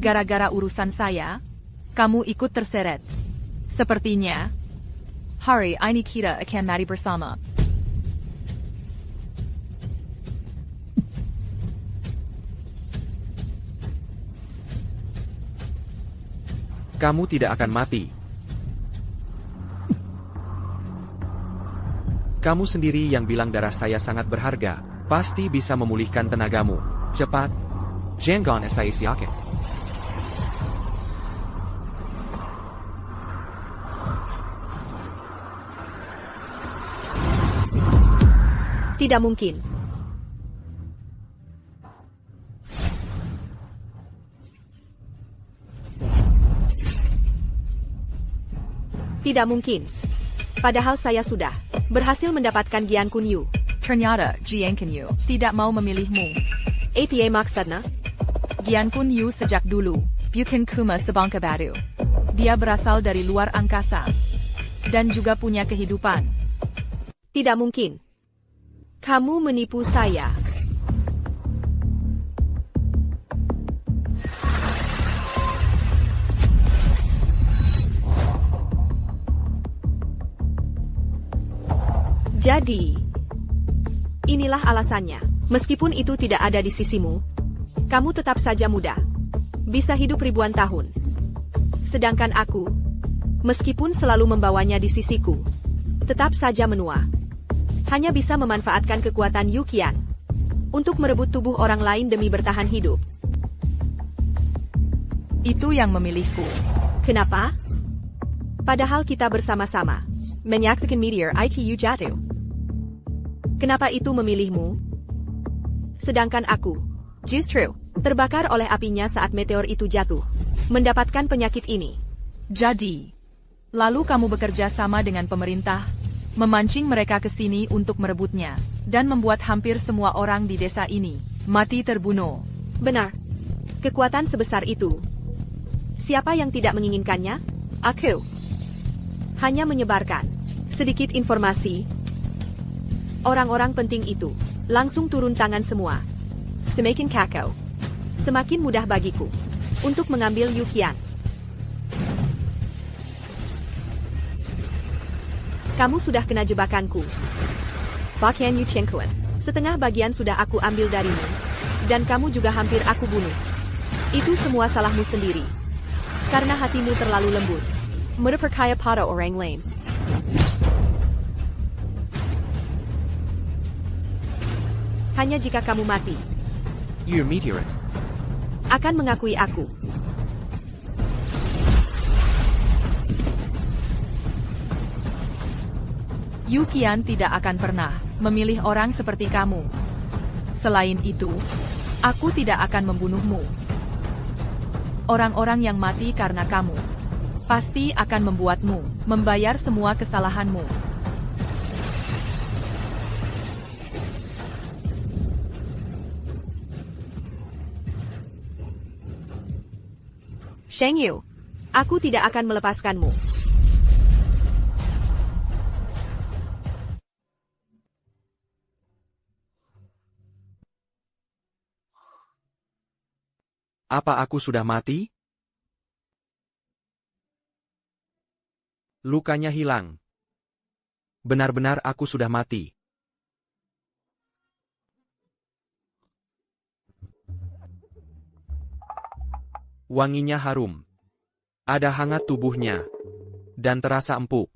Gara-gara urusan saya, kamu ikut terseret. Sepertinya, hari ini kita akan mati bersama. Kamu tidak akan mati. Kamu sendiri yang bilang darah saya sangat berharga, pasti bisa memulihkan tenagamu. Cepat. Jangan saya siakan. Tidak mungkin. Tidak mungkin. Padahal saya sudah berhasil mendapatkan Gian Kun Yu. Ternyata Jiang Kun Yu tidak mau memilihmu. Apa maksudnya? Gian Kun Yu sejak dulu bukan cuma sebangka batu. Dia berasal dari luar angkasa dan juga punya kehidupan. Tidak mungkin. Kamu menipu saya. Jadi, inilah alasannya. Meskipun itu tidak ada di sisimu, kamu tetap saja muda. Bisa hidup ribuan tahun. Sedangkan aku, meskipun selalu membawanya di sisiku, tetap saja menua. Hanya bisa memanfaatkan kekuatan Yu Qian untuk merebut tubuh orang lain demi bertahan hidup. Itu yang memilihku. Kenapa? Padahal kita bersama-sama menyaksikan meteor itu jatuh. Kenapa itu memilihmu? Sedangkan aku, justru, terbakar oleh apinya saat meteor itu jatuh. Mendapatkan penyakit ini. Jadi, lalu kamu bekerja sama dengan pemerintah, memancing mereka ke sini untuk merebutnya, dan membuat hampir semua orang di desa ini mati terbunuh. Benar. Kekuatan sebesar itu. Siapa yang tidak menginginkannya? Aku. Hanya menyebarkan sedikit informasi. Orang-orang penting itu langsung turun tangan semua. Semakin kacau, semakin mudah bagiku untuk mengambil Yu Qian. Kamu sudah kena jebakanku. Bagian Yu Chengkuan, setengah bagian sudah aku ambil darimu, dan kamu juga hampir aku bunuh. Itu semua salahmu sendiri. Karena hatimu terlalu lembut. Mudah percaya pada orang lain. Hanya jika kamu mati, Your meteorite. akan mengakui aku. Yu Qian tidak akan pernah memilih orang seperti kamu. Selain itu, aku tidak akan membunuhmu. Orang-orang yang mati karena kamu pasti akan membuatmu membayar semua kesalahanmu. Sheng Yu, aku tidak akan melepaskanmu. Apa aku sudah mati? Lukanya hilang. Benar-benar aku sudah mati. Wanginya harum. Ada hangat tubuhnya. Dan terasa empuk.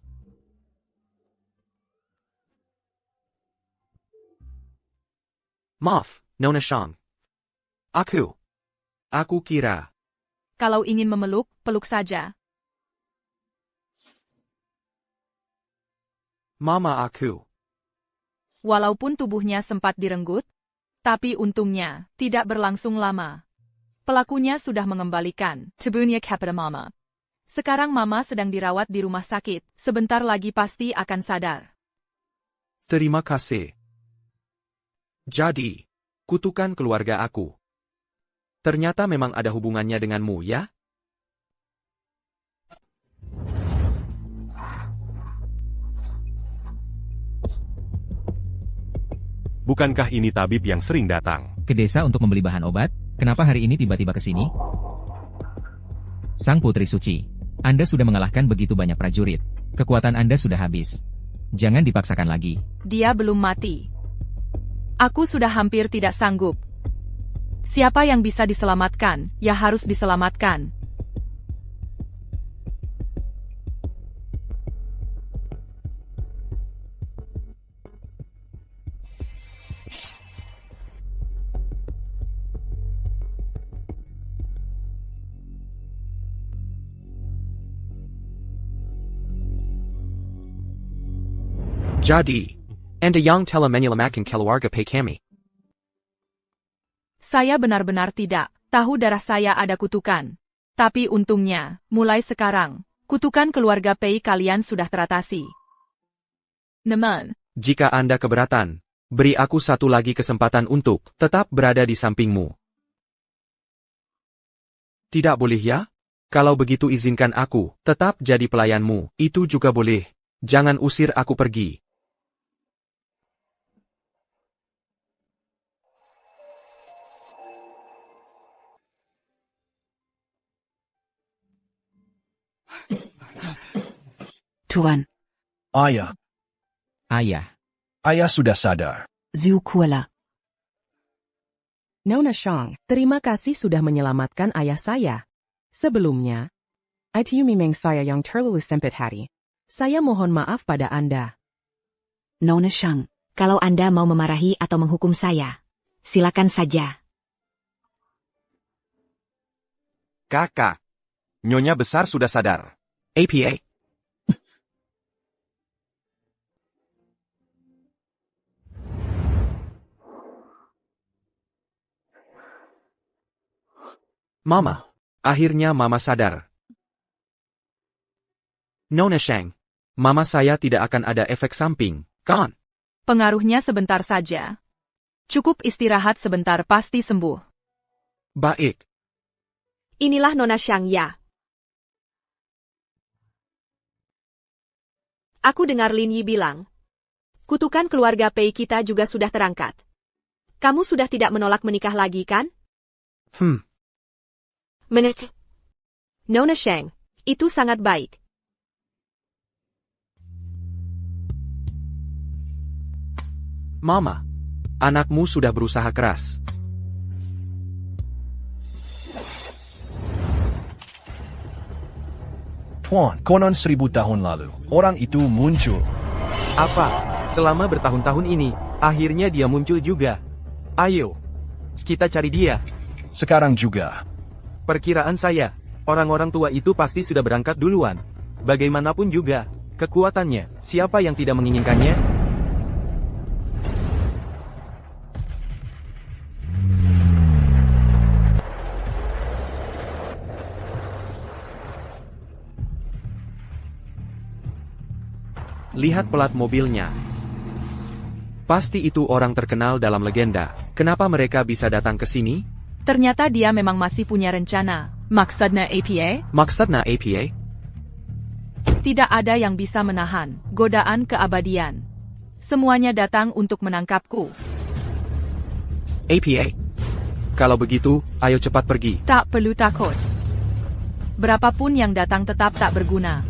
Maaf, Nona Shang. Aku kira. Kalau ingin memeluk, peluk saja. Mama aku. Walaupun tubuhnya sempat direnggut, tapi untungnya tidak berlangsung lama. Pelakunya sudah mengembalikan tubuhnya kepada Mama. Sekarang Mama sedang dirawat di rumah sakit, sebentar lagi pasti akan sadar. Terima kasih. Jadi, kutukan keluarga aku. Ternyata memang ada hubungannya denganmu, ya? Bukankah ini tabib yang sering datang? Ke desa untuk membeli bahan obat? Kenapa hari ini tiba-tiba ke sini? Sang Putri Suci, Anda sudah mengalahkan begitu banyak prajurit. Kekuatan Anda sudah habis. Jangan dipaksakan lagi. Dia belum mati. Aku sudah hampir tidak sanggup. Siapa yang bisa diselamatkan, ya harus diselamatkan. Jadi, Anda yang telah menyelamatkan keluarga Pei kami. Saya benar-benar tidak tahu darah saya ada kutukan. Tapi untungnya, mulai sekarang, kutukan keluarga Pei kalian sudah teratasi. Namun, Jika Anda keberatan, beri aku satu lagi kesempatan untuk tetap berada di sampingmu. Tidak boleh ya? Kalau begitu izinkan aku tetap jadi pelayanmu, itu juga boleh. Jangan usir aku pergi. Tuan, Ayah, Ayah. ayah sudah sadar. Zhu Kuala. Nona Shang, terima kasih sudah menyelamatkan ayah saya. Sebelumnya, itu memang saya yang terlalu sempit hati. Saya mohon maaf pada Anda. Nona Shang, kalau Anda mau memarahi atau menghukum saya, silakan saja. Kakak. Nyonya besar sudah sadar. APA. Mama. Akhirnya Mama sadar. Nona Shang. Mama saya tidak akan ada efek samping, kan? pengaruhnya sebentar saja. Cukup istirahat sebentar pasti sembuh. Baik. Inilah Nona Shang Ya. Aku dengar Lin Yi bilang, kutukan keluarga Pei kita juga sudah terangkat. Kamu sudah tidak menolak menikah lagi, kan? Menurut Nona Shang, itu sangat baik. Mama, anakmu sudah berusaha keras. Tuan, konon 1000 tahun lalu, orang itu muncul. Apa? Selama bertahun-tahun ini, akhirnya dia muncul juga. Ayo, kita cari dia. Sekarang juga. Perkiraan saya, orang-orang tua itu pasti sudah berangkat duluan. Bagaimanapun juga, kekuatannya, siapa yang tidak menginginkannya? Lihat plat mobilnya. Pasti itu orang terkenal dalam legenda. Kenapa mereka bisa datang ke sini? Ternyata dia memang masih punya rencana. Maksudnya APA? Maksudnya APA? Tidak ada yang bisa menahan godaan keabadian. Semuanya datang untuk menangkapku. APA? Kalau begitu, ayo cepat pergi. Tak perlu takut. Berapapun yang datang tetap tak berguna.